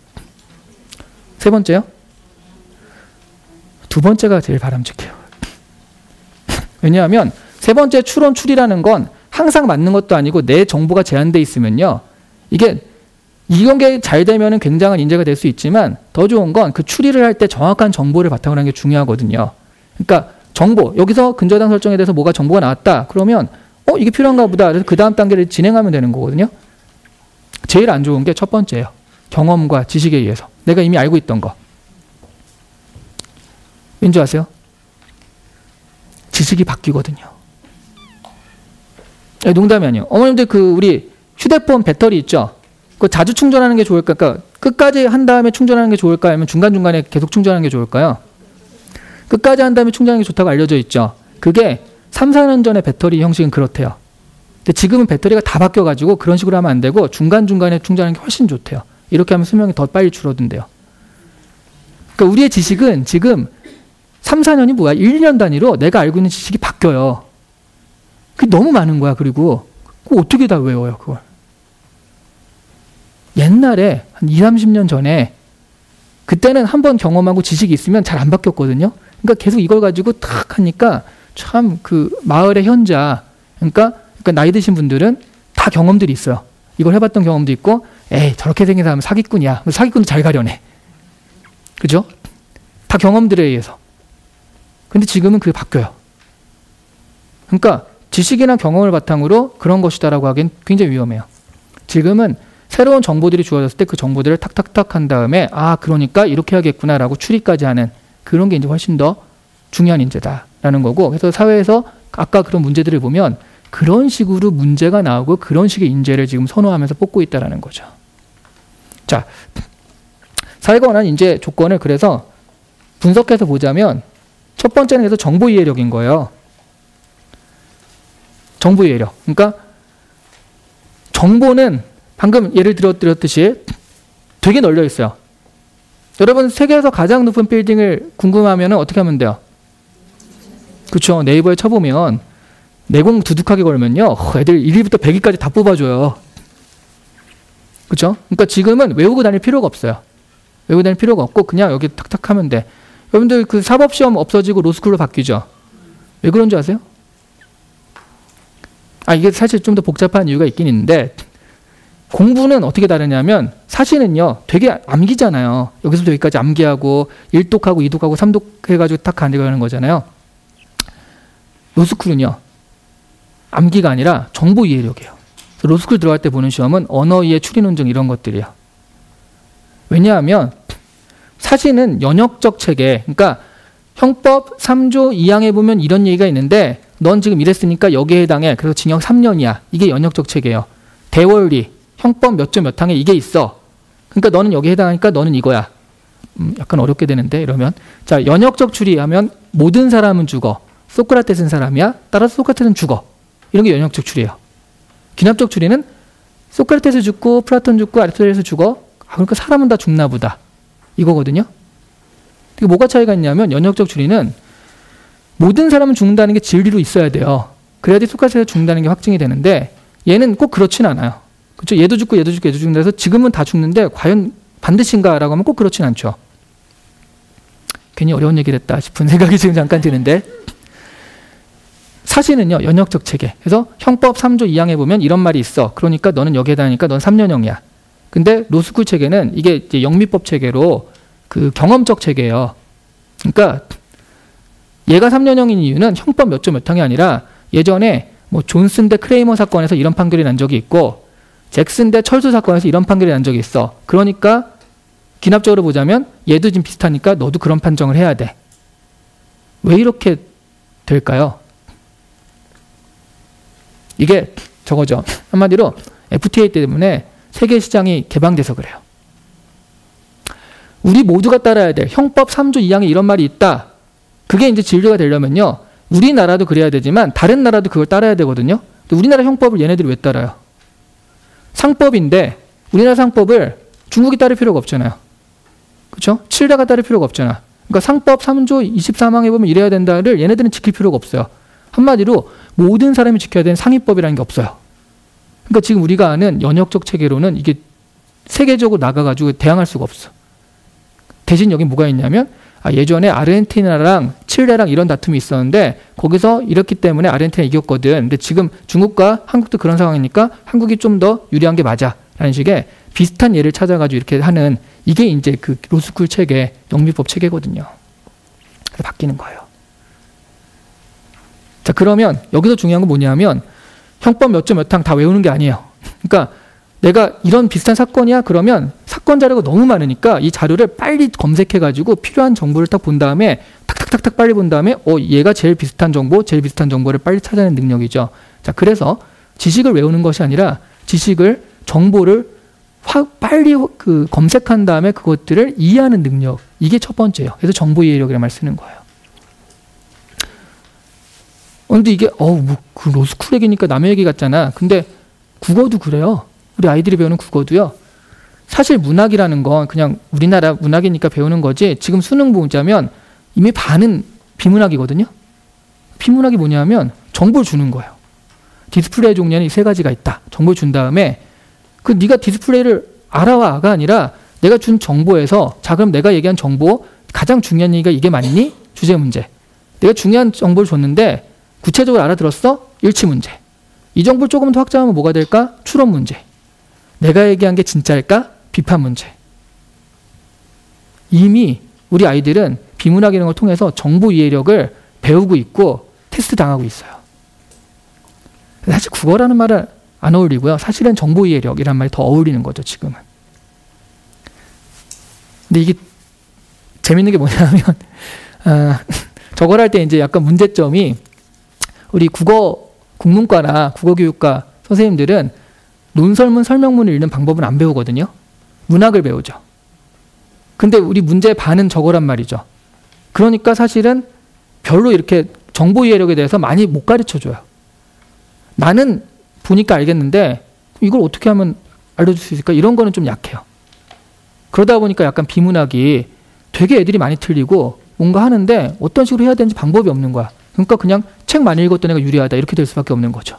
세 번째요? 두 번째가 제일 바람직해요. 왜냐하면 세 번째 추론 추리라는 건 항상 맞는 것도 아니고 내 정보가 제한돼 있으면요. 이런 게 잘 되면 굉장한 인재가 될 수 있지만 더 좋은 건 그 추리를 할 때 정확한 정보를 바탕으로 하는 게 중요하거든요. 그러니까 정보, 여기서 근저당 설정에 대해서 뭐가 정보가 나왔다. 그러면 이게 필요한가 보다. 그래서 그 다음 단계를 진행하면 되는 거거든요. 제일 안 좋은 게 첫 번째예요. 경험과 지식에 의해서. 내가 이미 알고 있던 거. 왠지 아세요? 지식이 바뀌거든요. 농담이 아니에요. 어머님들 우리 휴대폰 배터리 있죠? 그거 자주 충전하는 게 좋을까? 그러니까 끝까지 한 다음에 충전하는 게 좋을까요? 아니면 중간중간에 계속 충전하는 게 좋을까요? 끝까지 한 다음에 충전하는 게 좋다고 알려져 있죠. 그게 3, 4년 전에 배터리 형식은 그렇대요. 근데 지금은 배터리가 다 바뀌어가지고 그런 식으로 하면 안 되고 중간중간에 충전하는 게 훨씬 좋대요. 이렇게 하면 수명이 더 빨리 줄어든대요. 그러니까 우리의 지식은 지금 3, 4년이 뭐야? 1년 단위로 내가 알고 있는 지식이 바뀌어요. 그게 너무 많은 거야. 그리고 그거 어떻게 다 외워요, 그걸. 옛날에 한 20, 30년 전에 그때는 한번 경험하고 지식이 있으면 잘 안 바뀌었거든요. 그러니까 계속 이걸 가지고 탁 하니까 참 마을의 현자, 그러니까 나이 드신 분들은 다 경험들이 있어요. 이걸 해봤던 경험도 있고, 에이, 저렇게 생긴 사람은 사기꾼이야. 사기꾼도 잘 가려내. 그죠? 다 경험들에 의해서. 근데 지금은 그게 바뀌어요. 그러니까 지식이나 경험을 바탕으로 그런 것이다라고 하기엔 굉장히 위험해요. 지금은 새로운 정보들이 주어졌을 때 그 정보들을 탁탁탁 한 다음에 그러니까 이렇게 해야겠구나라고 추리까지 하는 그런 게 이제 훨씬 더 중요한 인재다라는 거고, 그래서 사회에서 아까 그런 문제들을 보면 그런 식으로 문제가 나오고 그런 식의 인재를 지금 선호하면서 뽑고 있다라는 거죠. 자, 사회가 원하는 인재 조건을 그래서 분석해서 보자면 첫 번째는 그래서 정보 이해력인 거예요. 정보 이해력. 그러니까 정보는 방금 예를 들었듯이 되게 널려 있어요. 여러분 세계에서 가장 높은 빌딩을 궁금하면 어떻게 하면 돼요? 그렇죠. 네이버에 쳐보면 내공 두둑하게 걸면요. 애들 1위부터 100위까지 다 뽑아줘요. 그렇죠? 그러니까 지금은 외우고 다닐 필요가 없어요. 외우고 다닐 필요가 없고 그냥 여기 탁탁 하면 돼. 여러분들 사법시험 없어지고 로스쿨로 바뀌죠? 왜 그런지 아세요? 이게 사실 좀 더 복잡한 이유가 있긴 있는데 공부는 어떻게 다르냐면 사실은요 되게 암기잖아요. 여기서부터 여기까지 암기하고 1독하고 2독하고 3독 해가지고 딱 가는 거잖아요. 로스쿨은요 암기가 아니라 정보 이해력이에요. 로스쿨 들어갈 때 보는 시험은 언어 이해, 추리 논증 이런 것들이에요. 왜냐하면 사실은 연역적 체계, 그러니까 형법 3조 2항에 보면 이런 얘기가 있는데 넌 지금 이랬으니까 여기에 해당해. 그래서 징역 3년이야. 이게 연역적 체계예요. 대월리, 형법 몇 조 몇 항에 이게 있어. 그러니까 너는 여기에 해당하니까 너는 이거야. 약간 어렵게 되는데 이러면. 자, 연역적 추리하면 모든 사람은 죽어. 소크라테스는 사람이야. 따라서 소크라테스는 죽어. 이런 게 연역적 추리예요. 귀납적 추리는 소크라테스 죽고 플라톤 죽고 아리스토텔레스 죽어. 그러니까 사람은 다 죽나 보다. 이거거든요. 이게 뭐가 차이가 있냐면 연역적 추리는 모든 사람은 죽는다는 게 진리로 있어야 돼요. 그래야지 소크라테스가 죽는다는 게 확증이 되는데 얘는 꼭 그렇진 않아요. 그렇죠? 얘도 죽고 얘도 죽고 얘도 죽는다 해서 지금은 다 죽는데 과연 반드시인가라고 하면 꼭 그렇진 않죠. 괜히 어려운 얘기를 했다 싶은 생각이 지금 잠깐 드는데 사실은요 연역적 체계. 그래서 형법 3조 2항에 보면 이런 말이 있어. 그러니까 너는 여기에 해당하니까 넌 3년형이야. 근데 로스쿨 체계는 이게 이제 영미법 체계로 그 경험적 체계예요. 그러니까 얘가 3년형인 이유는 형법 몇 조 몇 항이 아니라 예전에 뭐 존슨 대 크레이머 사건에서 이런 판결이 난 적이 있고 잭슨 대 철수 사건에서 이런 판결이 난 적이 있어. 그러니까 기납적으로 보자면 얘도 지금 비슷하니까 너도 그런 판정을 해야 돼. 왜 이렇게 될까요? 이게 저거죠. 한마디로 FTA 때문에 세계 시장이 개방돼서 그래요. 우리 모두가 따라야 될 형법 3조 2항에 이런 말이 있다. 그게 이제 진리가 되려면요. 우리나라도 그래야 되지만 다른 나라도 그걸 따라야 되거든요. 우리나라 형법을 얘네들이 왜 따라요? 상법인데 우리나라 상법을 중국이 따를 필요가 없잖아요. 그렇죠? 칠레가 따를 필요가 없잖아. 그러니까 상법 3조 23항에 보면 이래야 된다를 얘네들은 지킬 필요가 없어요. 한마디로 모든 사람이 지켜야 되는 상위법이라는 게 없어요. 그러니까 지금 우리가 아는 연역적 체계로는 이게 세계적으로 나가가지고 대항할 수가 없어. 대신 여기 뭐가 있냐면 예전에 아르헨티나랑 칠레랑 이런 다툼이 있었는데 거기서 이렇기 때문에 아르헨티나 이겼거든. 근데 지금 중국과 한국도 그런 상황이니까 한국이 좀 더 유리한 게 맞아. 라는 식의 비슷한 예를 찾아가지고 이렇게 하는 이게 이제 그 로스쿨 체계, 영미법 체계거든요. 그래서 바뀌는 거예요. 자, 그러면 여기서 중요한 건 뭐냐면 형법 몇 조 몇 항 다 외우는 게 아니에요. 그러니까 내가 이런 비슷한 사건이야 그러면 사건 자료가 너무 많으니까 이 자료를 빨리 검색해가지고 필요한 정보를 딱 본 다음에 탁탁탁탁 빨리 본 다음에 얘가 제일 비슷한 정보, 제일 비슷한 정보를 빨리 찾아내는 능력이죠. 자, 그래서 지식을 외우는 것이 아니라 지식을 정보를 빨리 검색한 다음에 그것들을 이해하는 능력, 이게 첫 번째예요. 그래서 정보 이해력이라는 말 쓰는 거예요. 근데 이게 그 로스쿨 얘기니까 남의 얘기 같잖아. 근데 국어도 그래요. 우리 아이들이 배우는 국어도요. 사실 문학이라는 건 그냥 우리나라 문학이니까 배우는 거지 지금 수능 보자면 이미 반은 비문학이거든요. 비문학이 뭐냐면 정보를 주는 거예요. 디스플레이 종류는 이 세 가지가 있다. 정보를 준 다음에 네가 디스플레이를 알아와가 아니라 내가 준 정보에서 자 그럼 내가 얘기한 정보 가장 중요한 얘기가 이게 맞니? 주제 문제. 내가 중요한 정보를 줬는데 구체적으로 알아들었어? 일치 문제. 이 정보를 조금 더 확장하면 뭐가 될까? 추론 문제. 내가 얘기한 게 진짜일까? 비판 문제. 이미 우리 아이들은 비문학 이런 걸 통해서 정보 이해력을 배우고 있고 테스트 당하고 있어요. 사실 국어라는 말은 안 어울리고요. 사실은 정보 이해력이란 말이 더 어울리는 거죠, 지금은. 근데 이게 재밌는 게 뭐냐면 저걸 할 때 이제 약간 문제점이 우리 국문과나 국어교육과 선생님들은 논설문 설명문을 읽는 방법은 안 배우거든요. 문학을 배우죠. 근데 우리 문제의 반은 저거란 말이죠. 그러니까 사실은 별로 이렇게 정보 이해력에 대해서 많이 못 가르쳐줘요. 나는 보니까 알겠는데 이걸 어떻게 하면 알려줄 수 있을까? 이런 거는 좀 약해요. 그러다 보니까 약간 비문학이 되게 애들이 많이 틀리고 뭔가 하는데 어떤 식으로 해야 되는지 방법이 없는 거야. 그러니까 그냥 책 많이 읽었던 애가 유리하다 이렇게 될 수밖에 없는 거죠.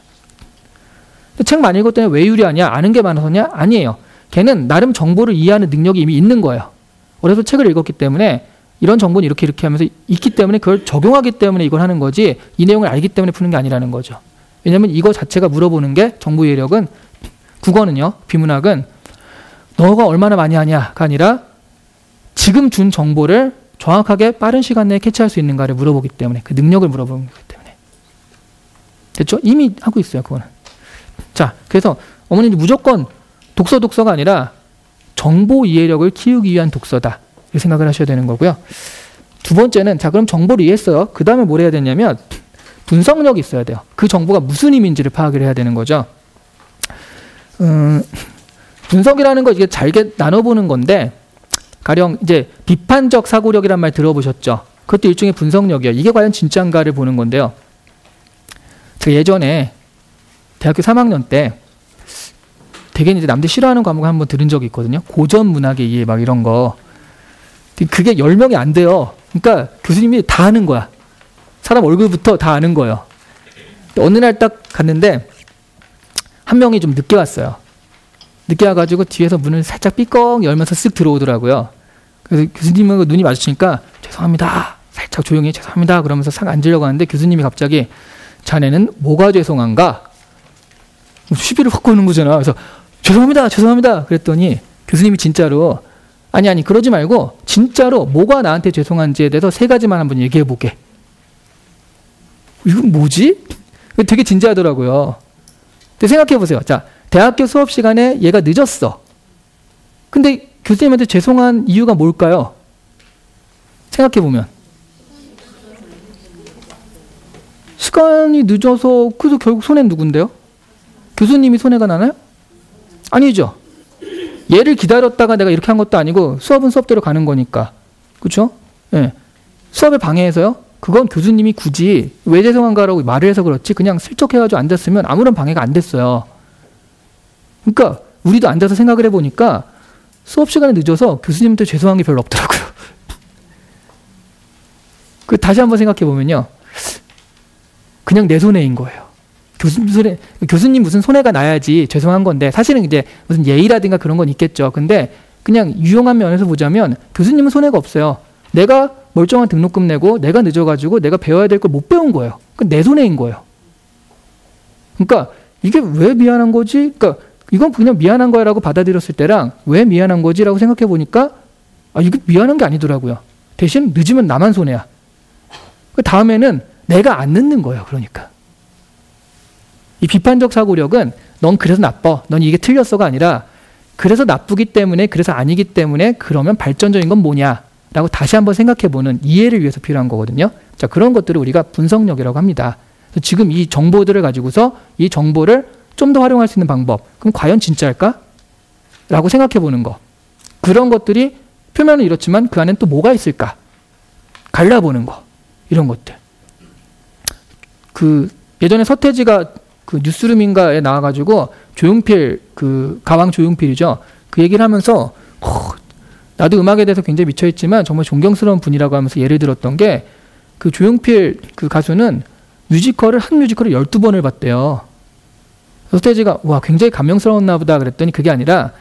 책 많이 읽었던 애가 왜 유리하냐? 아는 게 많아서냐? 아니에요. 걔는 나름 정보를 이해하는 능력이 이미 있는 거예요. 그래서 책을 읽었기 때문에 이런 정보는 이렇게 하면서 있기 때문에 그걸 적용하기 때문에 이걸 하는 거지 이 내용을 알기 때문에 푸는 게 아니라는 거죠. 왜냐하면 이거 자체가 물어보는 게 정보 이해력은 국어는요. 비문학은 너가 얼마나 많이 하냐가 아니라 지금 준 정보를 정확하게 빠른 시간 내에 캐치할 수 있는가를 물어보기 때문에 그 능력을 물어보는 거기 때문에 됐죠? 이미 하고 있어요. 그거는. 자, 그래서 어머니는 무조건 독서가 아니라 정보 이해력을 키우기 위한 독서다. 이렇게 생각을 하셔야 되는 거고요. 두 번째는 자 그럼 정보를 이해했어요. 그 다음에 뭘 해야 되냐면 분석력이 있어야 돼요. 그 정보가 무슨 의미인지를 파악을 해야 되는 거죠. 분석이라는 거 이게 잘게 나눠보는 건데 가령 이제 비판적 사고력이란 말 들어보셨죠? 그것도 일종의 분석력이에요. 이게 과연 진짜인가를 보는 건데요. 제가 예전에 대학교 3학년 때 되게 이제 남들 싫어하는 과목을 한번 들은 적이 있거든요. 고전 문학의 이해 막 이런 거. 그게 10명이 안 돼요. 그러니까 교수님이 다 아는 거야. 사람 얼굴부터 다 아는 거예요. 어느 날 딱 갔는데 한 명이 좀 늦게 왔어요. 늦게 와가지고 뒤에서 문을 살짝 삐걱 열면서 쓱 들어오더라고요. 그래서 교수님하고 눈이 마주치니까 죄송합니다. 살짝 조용히 죄송합니다. 그러면서 싹 앉으려고 하는데 교수님이 갑자기 자네는 뭐가 죄송한가? 시비를 확 거는 거잖아. 그래서 죄송합니다. 그랬더니 교수님이 진짜로 아니 그러지 말고 진짜로 뭐가 나한테 죄송한지에 대해서 3가지만 한번 얘기해 보게. 이건 뭐지? 되게 진지하더라고요. 근데 생각해 보세요. 자, 대학교 수업 시간에 얘가 늦었어. 근데 교수님한테 죄송한 이유가 뭘까요? 생각해 보면. 시간이 늦어서 그래서 결국 손해는 누군데요? 교수님이 손해가 나나요? 아니죠. 얘를 기다렸다가 내가 이렇게 한 것도 아니고 수업은 수업대로 가는 거니까. 그렇죠? 예. 수업을 방해해서요? 그건 교수님이 굳이 왜 죄송한가라고 말을 해서 그렇지 그냥 슬쩍 해가지고 앉았으면 아무런 방해가 안 됐어요. 그러니까 우리도 앉아서 생각을 해보니까 수업 시간에 늦어서 교수님한테 죄송한 게 별로 없더라고요. 그 다시 한번 생각해 보면요. 그냥 내 손해인 거예요. 교수님 무슨 손해가 나야지 죄송한 건데 사실은 이제 무슨 예의라든가 그런 건 있겠죠. 근데 그냥 유용한 면에서 보자면 교수님은 손해가 없어요. 내가 멀쩡한 등록금 내고 내가 늦어가지고 내가 배워야 될 걸 못 배운 거예요. 그건 내 손해인 거예요. 그러니까 이게 왜 미안한 거지? 그러니까 이건 그냥 미안한 거야라고 받아들였을 때랑 왜 미안한 거지라고 생각해 보니까 이거 미안한 게 아니더라고요. 대신 늦으면 나만 손해야. 그 다음에는 내가 안 늦는 거예요. 그러니까 이 비판적 사고력은 넌 그래서 나빠, 넌 이게 틀렸어가 아니라 그래서 나쁘기 때문에 그래서 아니기 때문에 그러면 발전적인 건 뭐냐라고 다시 한번 생각해보는 이해를 위해서 필요한 거거든요. 자, 그런 것들을 우리가 분석력이라고 합니다. 그래서 지금 이 정보들을 가지고서 이 정보를 좀 더 활용할 수 있는 방법, 그럼 과연 진짜일까? 라고 생각해보는 거. 그런 것들이 표면은 이렇지만 그 안엔 또 뭐가 있을까? 갈라보는 거. 이런 것들. 그 예전에 서태지가 그 뉴스룸인가에 나와가지고 조용필 그 가왕 조용필이죠. 그 얘기를 하면서 나도 음악에 대해서 굉장히 미쳐있지만 정말 존경스러운 분이라고 하면서 예를 들었던 게 그 조용필 그 가수는 한 뮤지컬을 12번을 봤대요. 서태지가 와 굉장히 감명스러웠나 보다 그랬더니 그게 아니라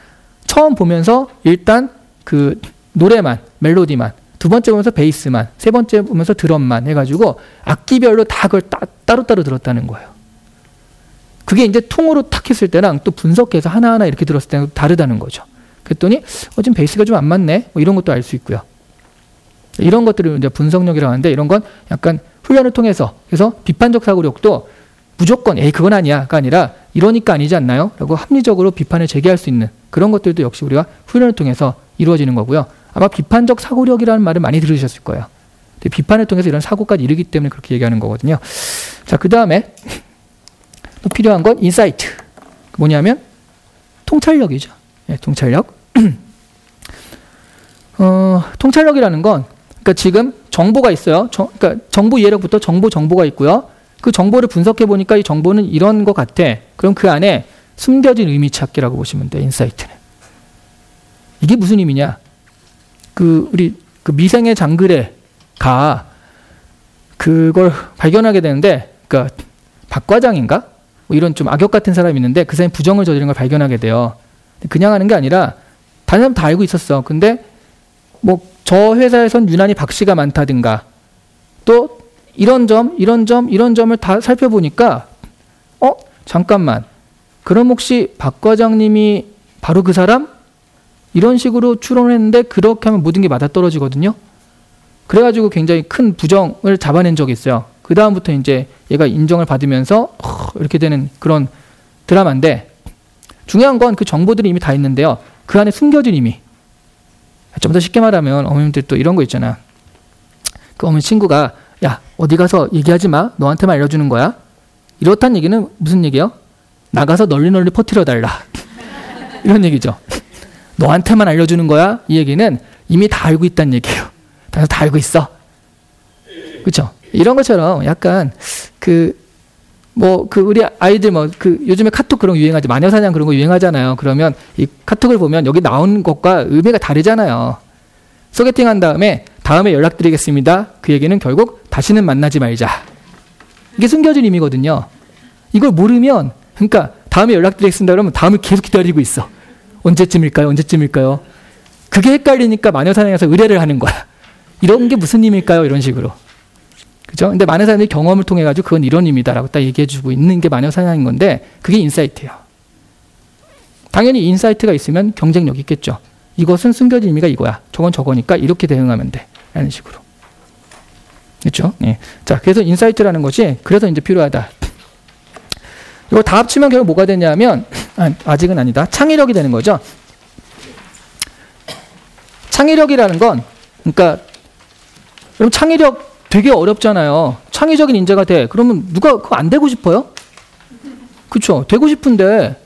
처음 보면서 일단 그 노래만 멜로디만 두 번째 보면서 베이스만 세 번째 보면서 드럼만 해가지고 악기별로 다 그걸 따로따로 들었다는 거예요. 그게 이제 통으로 탁 했을 때랑 또 분석해서 하나하나 이렇게 들었을 때는 다르다는 거죠. 그랬더니 지금 베이스가 좀 안 맞네 뭐 이런 것도 알 수 있고요. 이런 것들을 이제 분석력이라고 하는데 이런 건 약간 훈련을 통해서 그래서 비판적 사고력도 무조건 그건 아니야가 아니라 이러니까 아니지 않나요? 라고 합리적으로 비판을 제기할 수 있는 그런 것들도 역시 우리가 훈련을 통해서 이루어지는 거고요. 아마 비판적 사고력이라는 말을 많이 들으셨을 거예요. 근데 비판을 통해서 이런 사고까지 이르기 때문에 그렇게 얘기하는 거거든요. 자, 그 다음에 또 필요한 건 인사이트. 뭐냐면 통찰력이죠. 통찰력. 통찰력이라는 건 그러니까 지금 정보가 있어요. 그러니까 정보 이해력부터 정보가 있고요. 그 정보를 분석해 보니까 이 정보는 이런 것 같아. 그럼 그 안에 숨겨진 의미 찾기라고 보시면 돼. 인사이트는. 이게 무슨 의미냐? 우리 미생의 장그래가 그걸 발견하게 되는데, 그러니까 박 과장인가? 뭐 이런 좀 악역 같은 사람이 있는데 그 사람이 부정을 저지른 걸 발견하게 돼요. 그냥 하는 게 아니라 다른 사람 다 알고 있었어. 근데 뭐 저 회사에선 유난히 박 씨가 많다든가 또 이런 점을 다 살펴보니까 잠깐만. 그럼 혹시 박 과장님이 바로 그 사람? 이런 식으로 추론을 했는데 그렇게 하면 모든 게 맞아떨어지거든요. 그래가지고 굉장히 큰 부정을 잡아낸 적이 있어요. 그 다음부터 이제 얘가 인정을 받으면서 이렇게 되는 그런 드라마인데 중요한 건 그 정보들이 이미 다 있는데요. 그 안에 숨겨진 의미. 좀 더 쉽게 말하면 어머님들 또 이런 거 있잖아. 그 어머니 친구가 야 어디 가서 얘기하지 마. 너한테만 알려주는 거야. 이렇다는 얘기는 무슨 얘기예요? 나가서 널리 퍼뜨려 달라. 이런 얘기죠. 너한테만 알려주는 거야. 이 얘기는 이미 다 알고 있다는 얘기예요. 다 알고 있어. 그렇죠? 이런 것처럼 약간 우리 아이들 요즘에 카톡 그런 거 유행하지, 마녀사냥 그런 거 유행하잖아요. 그러면 이 카톡을 보면 여기 나온 것과 의미가 다르잖아요. 소개팅 한 다음에 연락드리겠습니다. 그 얘기는 결국 다시는 만나지 말자. 이게 숨겨진 의미거든요. 이걸 모르면, 그러니까 다음에 연락드리겠습니다. 그러면 다음을 계속 기다리고 있어. 언제쯤일까요? 그게 헷갈리니까 마녀사냥에서 의뢰를 하는 거야. 이런 게 무슨 의미일까요? 이런 식으로. 그죠? 근데 많은 사람들이 경험을 통해 가지고 그건 이런 의미다라고 딱 얘기해주고 있는 게 마녀사냥인 건데 그게 인사이트예요. 당연히 인사이트가 있으면 경쟁력이 있겠죠. 이것은 숨겨진 의미가 이거야. 저건 저거니까 이렇게 대응하면 돼. 라는 식으로. 그렇죠? 예. 자, 그래서 인사이트라는 것이 그래서 이제 필요하다. 이거 다 합치면 결국 뭐가 되냐면 아직은 아니다. 창의력이 되는 거죠. 창의력이라는 건 그러니까 여러분 창의력 되게 어렵잖아요. 창의적인 인재가 돼. 그러면 누가 그거 안 되고 싶어요? 그렇죠. 되고 싶은데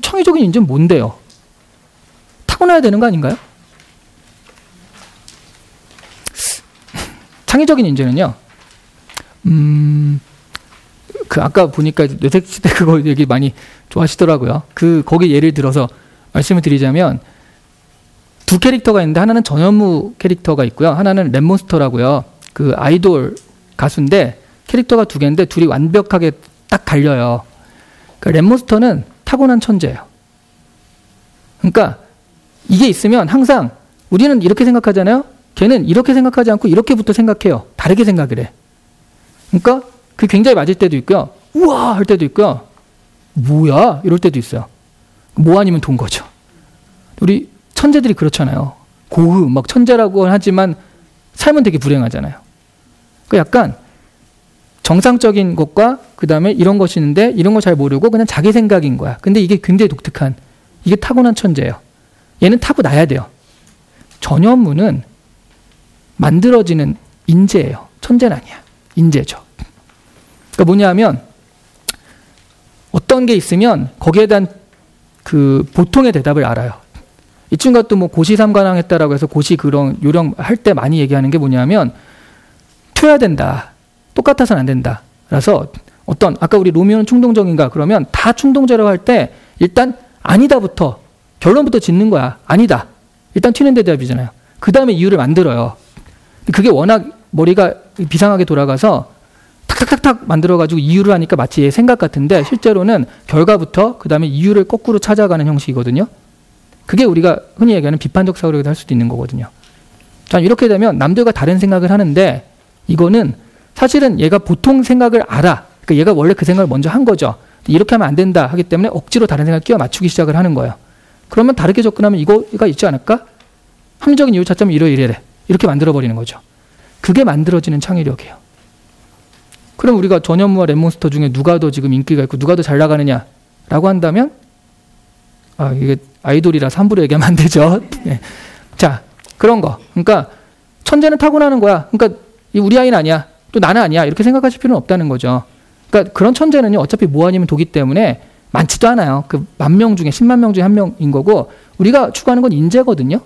창의적인 인재는 뭔데요? 타고나야 되는 거 아닌가요? 창의적인 인재는요. 그 아까 보니까 뇌색시대 그거 얘기 많이 좋아하시더라고요. 거기 예를 들어서 말씀을 드리자면 두 캐릭터가 있는데 하나는 전현무 캐릭터가 있고요. 하나는 랩몬스터라고요. 그 아이돌 가수인데 캐릭터가 두 개인데 둘이 완벽하게 딱 갈려요. 그러니까 랩몬스터는 타고난 천재예요. 그러니까 이게 있으면 항상 우리는 이렇게 생각하잖아요. 걔는 이렇게 생각하지 않고 이렇게부터 생각해요. 다르게 생각을 해. 그러니까 그게 굉장히 맞을 때도 있고요. 우와 할 때도 있고요. 뭐야 이럴 때도 있어요. 뭐 아니면 돈 거죠. 우리 천재들이 그렇잖아요. 고흐 막 천재라고 하지만 삶은 되게 불행하잖아요. 그러니까 약간 정상적인 것과 그 다음에 이런 것이 있는데 이런 거 잘 모르고 그냥 자기 생각인 거야. 근데 이게 굉장히 독특한 이게 타고난 천재예요. 얘는 타고나야 돼요. 전현무는 만들어지는 인재예요. 천재는 아니야. 인재죠. 그러니까 뭐냐면 어떤 게 있으면 거기에 대한 그 보통의 대답을 알아요. 이 친구가 또 뭐 고시삼관왕했다라고 해서 고시 그런 요령 할 때 많이 얘기하는 게 뭐냐면 튀어야 된다. 똑같아서는 안 된다. 그래서 어떤 아까 우리 로미오는 충동적인가 그러면 다 충동적이라고 할 때 일단 아니다부터 결론부터 짓는 거야. 아니다. 일단 튀는 대답이잖아요. 그 다음에 이유를 만들어요. 그게 워낙 머리가 비상하게 돌아가서 탁탁탁탁 만들어가지고 이유를 하니까 마치 얘 생각 같은데 실제로는 결과부터 그 다음에 이유를 거꾸로 찾아가는 형식이거든요. 그게 우리가 흔히 얘기하는 비판적 사고력이라고 할 수도 있는 거거든요. 자, 이렇게 되면 남들과 다른 생각을 하는데 이거는 사실은 얘가 보통 생각을 알아. 그러니까 얘가 원래 그 생각을 먼저 한 거죠. 이렇게 하면 안 된다 하기 때문에 억지로 다른 생각을 끼워 맞추기 시작을 하는 거예요. 그러면 다르게 접근하면 이거가 있지 않을까? 합리적인 이유 찾자면 이래. 이렇게 만들어버리는 거죠. 그게 만들어지는 창의력이에요. 그럼 우리가 전현무와 랩몬스터 중에 누가 더 지금 인기가 있고 누가 더 잘 나가느냐라고 한다면 이게 아이돌이라서 함부로 얘기하면 안 되죠. 네. 자, 그런 거. 그러니까 천재는 타고나는 거야. 그러니까 우리 아이는 아니야. 또 나는 아니야. 이렇게 생각하실 필요는 없다는 거죠. 그러니까 그런 천재는요. 어차피 뭐 아니면 도기 때문에 많지도 않아요. 그 10,000명 중에 10만 명 중에 1명인 거고 우리가 추구하는 건 인재거든요.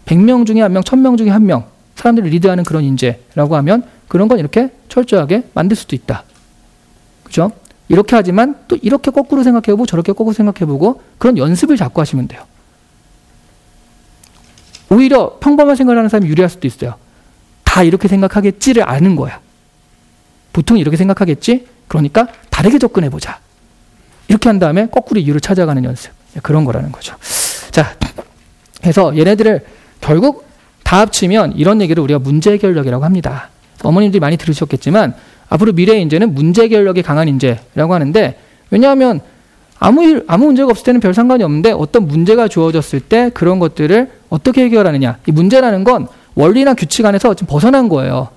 100명 중에 1명, 1000명 중에 1명. 사람들을 리드하는 그런 인재라고 하면 그런 건 이렇게 철저하게 만들 수도 있다. 그죠? 이렇게 하지만 또 이렇게 거꾸로 생각해보고 저렇게 거꾸로 생각해보고 그런 연습을 자꾸 하시면 돼요. 오히려 평범한 생각을 하는 사람이 유리할 수도 있어요. 다 이렇게 생각하겠지를 아는 거야. 보통 이렇게 생각하겠지? 그러니까 다르게 접근해보자. 이렇게 한 다음에 거꾸로 이유를 찾아가는 연습. 그런 거라는 거죠. 자, 그래서 얘네들을 결국 다 합치면 이런 얘기를 우리가 문제 해결력이라고 합니다. 어머님들이 많이 들으셨겠지만 앞으로 미래의 인재는 문제 해결력이 강한 인재라고 하는데 왜냐하면 아무 문제가 없을 때는 별 상관이 없는데 어떤 문제가 주어졌을 때 그런 것들을 어떻게 해결하느냐. 이 문제라는 건 원리나 규칙 안에서 좀 벗어난 거예요.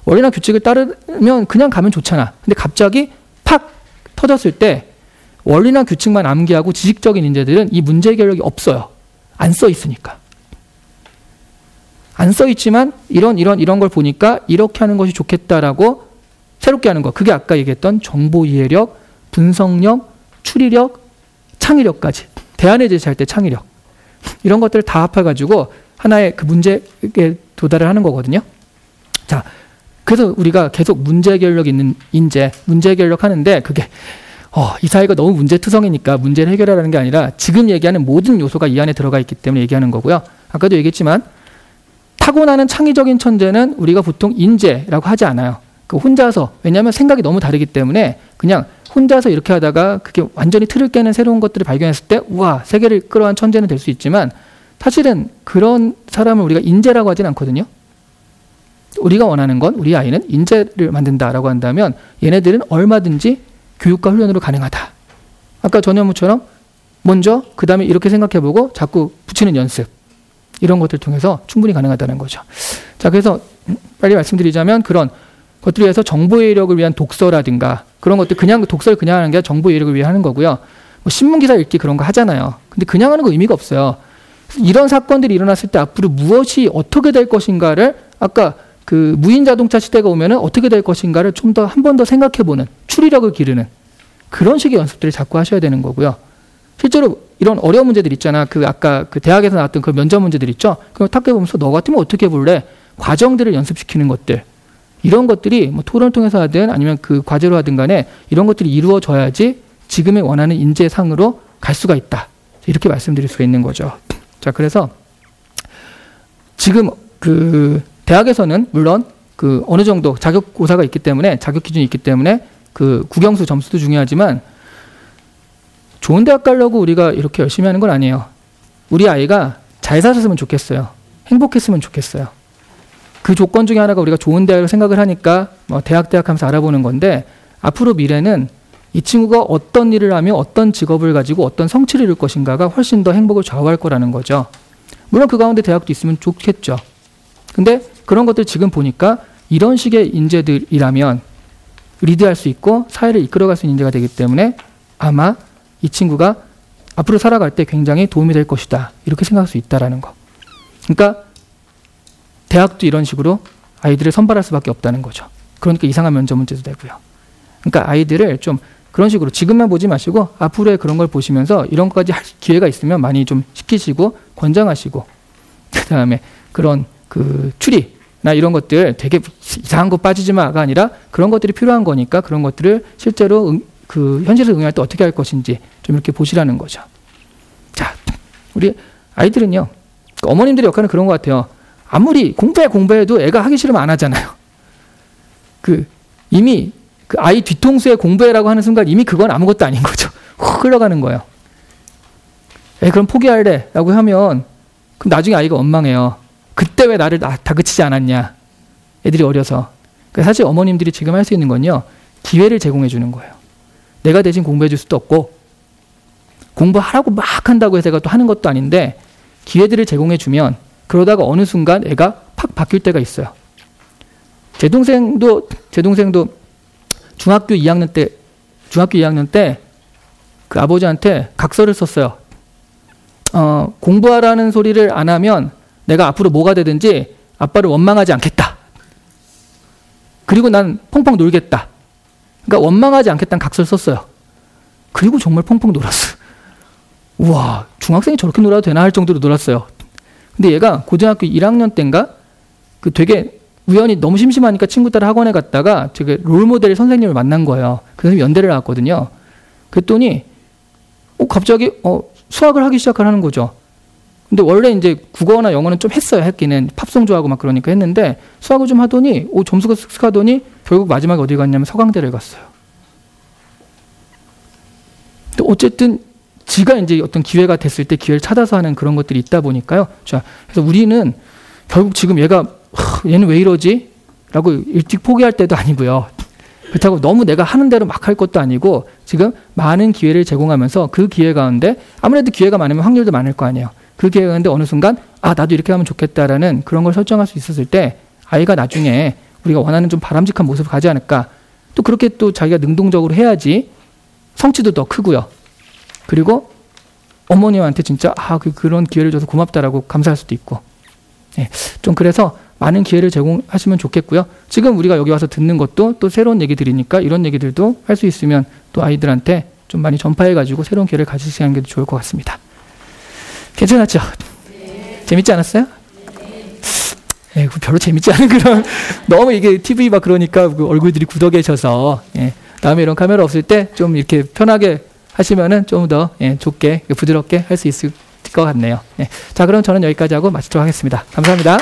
원리나 규칙을 따르면 그냥 가면 좋잖아. 근데 갑자기 팍 터졌을 때 원리나 규칙만 암기하고 지식적인 인재들은 이 문제 해결력이 없어요. 안 써 있으니까. 안 써 있지만 이런 걸 보니까 이렇게 하는 것이 좋겠다라고 새롭게 하는 거. 그게 아까 얘기했던 정보 이해력, 분석력, 추리력, 창의력까지. 대안을 제시할 때 창의력. 이런 것들을 다 합해가지고 하나의 그 문제에 도달을 하는 거거든요. 자, 그래서 우리가 계속 문제 해결력 있는 인재, 문제 해결력 하는데 그게 이 사회가 너무 문제투성이니까 문제를 해결하라는 게 아니라 지금 얘기하는 모든 요소가 이 안에 들어가 있기 때문에 얘기하는 거고요. 아까도 얘기했지만 타고나는 창의적인 천재는 우리가 보통 인재라고 하지 않아요. 그 혼자서, 왜냐하면 생각이 너무 다르기 때문에 그냥 혼자서 이렇게 하다가 그게 완전히 틀을 깨는 새로운 것들을 발견했을 때 우와, 세계를 끌어간 천재는 될 수 있지만 사실은 그런 사람을 우리가 인재라고 하진 않거든요. 우리가 원하는 건 우리 아이는 인재를 만든다라고 한다면 얘네들은 얼마든지 교육과 훈련으로 가능하다. 아까 전현무처럼 먼저 그 다음에 이렇게 생각해보고 자꾸 붙이는 연습. 이런 것들 통해서 충분히 가능하다는 거죠. 자, 그래서 빨리 말씀드리자면 그런 것들을 위해서 정보 이해력을 위한 독서라든가 그런 것들 그냥 독서를 그냥 하는 게 아니라 정보 이해력을 위해 하는 거고요. 뭐 신문 기사 읽기 그런 거 하잖아요. 근데 그냥 하는 거 의미가 없어요. 이런 사건들이 일어났을 때 앞으로 무엇이 어떻게 될 것인가를 아까 그 무인 자동차 시대가 오면은 어떻게 될 것인가를 좀 더 한 번 더 생각해보는 추리력을 기르는 그런 식의 연습들을 자꾸 하셔야 되는 거고요. 실제로 이런 어려운 문제들 있잖아. 그 아까 그 대학에서 나왔던 그 면접 문제들 있죠. 그걸 탁 해보면서 너 같으면 어떻게 볼래? 과정들을 연습시키는 것들. 이런 것들이 뭐 토론을 통해서 하든 아니면 그 과제로 하든 간에 이런 것들이 이루어져야지 지금의 원하는 인재상으로 갈 수가 있다. 이렇게 말씀드릴 수가 있는 거죠. 자, 그래서 지금 그 대학에서는 물론 그 어느 정도 자격고사가 있기 때문에 자격 기준이 있기 때문에 그 국영수 점수도 중요하지만 좋은 대학 가려고 우리가 이렇게 열심히 하는 건 아니에요. 우리 아이가 잘 살았으면 좋겠어요. 행복했으면 좋겠어요. 그 조건 중에 하나가 우리가 좋은 대학을 생각을 하니까 뭐 대학 하면서 알아보는 건데 앞으로 미래는 이 친구가 어떤 일을 하며 어떤 직업을 가지고 어떤 성취를 이룰 것인가가 훨씬 더 행복을 좌우할 거라는 거죠. 물론 그 가운데 대학도 있으면 좋겠죠. 근데 그런 것들 지금 보니까 이런 식의 인재들이라면 리드할 수 있고 사회를 이끌어갈 수 있는 인재가 되기 때문에 아마 이 친구가 앞으로 살아갈 때 굉장히 도움이 될 것이다. 이렇게 생각할 수 있다라는 거. 그러니까 대학도 이런 식으로 아이들을 선발할 수밖에 없다는 거죠. 그러니까 이상한 면접 문제도 되고요. 그러니까 아이들을 좀 그런 식으로 지금만 보지 마시고 앞으로의 그런 걸 보시면서 이런 것까지 할 기회가 있으면 많이 좀 시키시고 권장하시고 그다음에 그런 그 추리나 이런 것들 되게 이상한 거 빠지지 마가 아니라 그런 것들이 필요한 거니까 그런 것들을 실제로 그 현실에서 응용할 때 어떻게 할 것인지 좀 이렇게 보시라는 거죠. 자, 우리 아이들은요. 어머님들의 역할은 그런 것 같아요. 아무리 공부해도 애가 하기 싫으면 안 하잖아요. 그 이미 그 아이 뒤통수에 공부해라고 하는 순간 이미 그건 아무것도 아닌 거죠. 훅 흘러가는 거예요. 그럼 포기할래 라고 하면 그럼 나중에 아이가 원망해요. 그때 왜 나를 다그치지 않았냐. 애들이 어려서. 그러니까 사실 어머님들이 지금 할 수 있는 건요. 기회를 제공해 주는 거예요. 내가 대신 공부해 줄 수도 없고 공부하라고 막 한다고 해서 애가 또 하는 것도 아닌데 기회들을 제공해 주면 그러다가 어느 순간 애가 팍 바뀔 때가 있어요. 제 동생도 중학교 2학년 때 그 아버지한테 각서를 썼어요. 공부하라는 소리를 안 하면 내가 앞으로 뭐가 되든지 아빠를 원망하지 않겠다. 그리고 난 펑펑 놀겠다. 그러니까 원망하지 않겠다는 각서를 썼어요. 그리고 정말 펑펑 놀았어. 우와, 중학생이 저렇게 놀아도 되나 할 정도로 놀았어요. 근데 얘가 고등학교 1학년 때인가 그 되게 우연히 너무 심심하니까 친구 따라 학원에 갔다가 되게 롤모델 선생님을 만난 거예요. 그래서 연대를 나왔거든요. 그랬더니 갑자기 수학을 하기 시작하는 거죠. 근데 원래 이제 국어나 영어는 좀 했어요. 했기는 팝송 좋아하고 막 그러니까 했는데 수학을 좀 하더니 점수가 쓱쓱 하더니 결국 마지막에 어디 갔냐면 서강대를 갔어요. 근데 어쨌든 지가 이제 어떤 기회가 됐을 때 기회를 찾아서 하는 그런 것들이 있다 보니까요. 자, 그래서 우리는 결국 지금 얘는 왜 이러지? 라고 일찍 포기할 때도 아니고요. 그렇다고 너무 내가 하는 대로 막 할 것도 아니고 지금 많은 기회를 제공하면서 그 기회 가운데 아무래도 기회가 많으면 확률도 많을 거 아니에요. 그 기회 가운데 어느 순간 나도 이렇게 하면 좋겠다라는 그런 걸 설정할 수 있었을 때 아이가 나중에 우리가 원하는 좀 바람직한 모습을 가지 않을까. 또 그렇게 또 자기가 능동적으로 해야지 성취도 더 크고요. 그리고 어머님한테 진짜 그런 기회를 줘서 고맙다라고 감사할 수도 있고. 네, 좀 그래서 많은 기회를 제공하시면 좋겠고요. 지금 우리가 여기 와서 듣는 것도 또 새로운 얘기들이니까 이런 얘기들도 할 수 있으면 또 아이들한테 좀 많이 전파해가지고 새로운 기회를 가지시는 게 좋을 것 같습니다. 괜찮았죠? 네. 재밌지 않았어요? 네. 별로 재밌지 않은 그런 너무 이게 TV 막 그러니까 그 얼굴들이 굳어 계셔서 다음에 이런 카메라 없을 때 좀 이렇게 편하게 하시면은 좀 더 좋게 부드럽게 할 수 있을 것 같네요. 자, 그럼 저는 여기까지 하고 마치도록 하겠습니다. 감사합니다.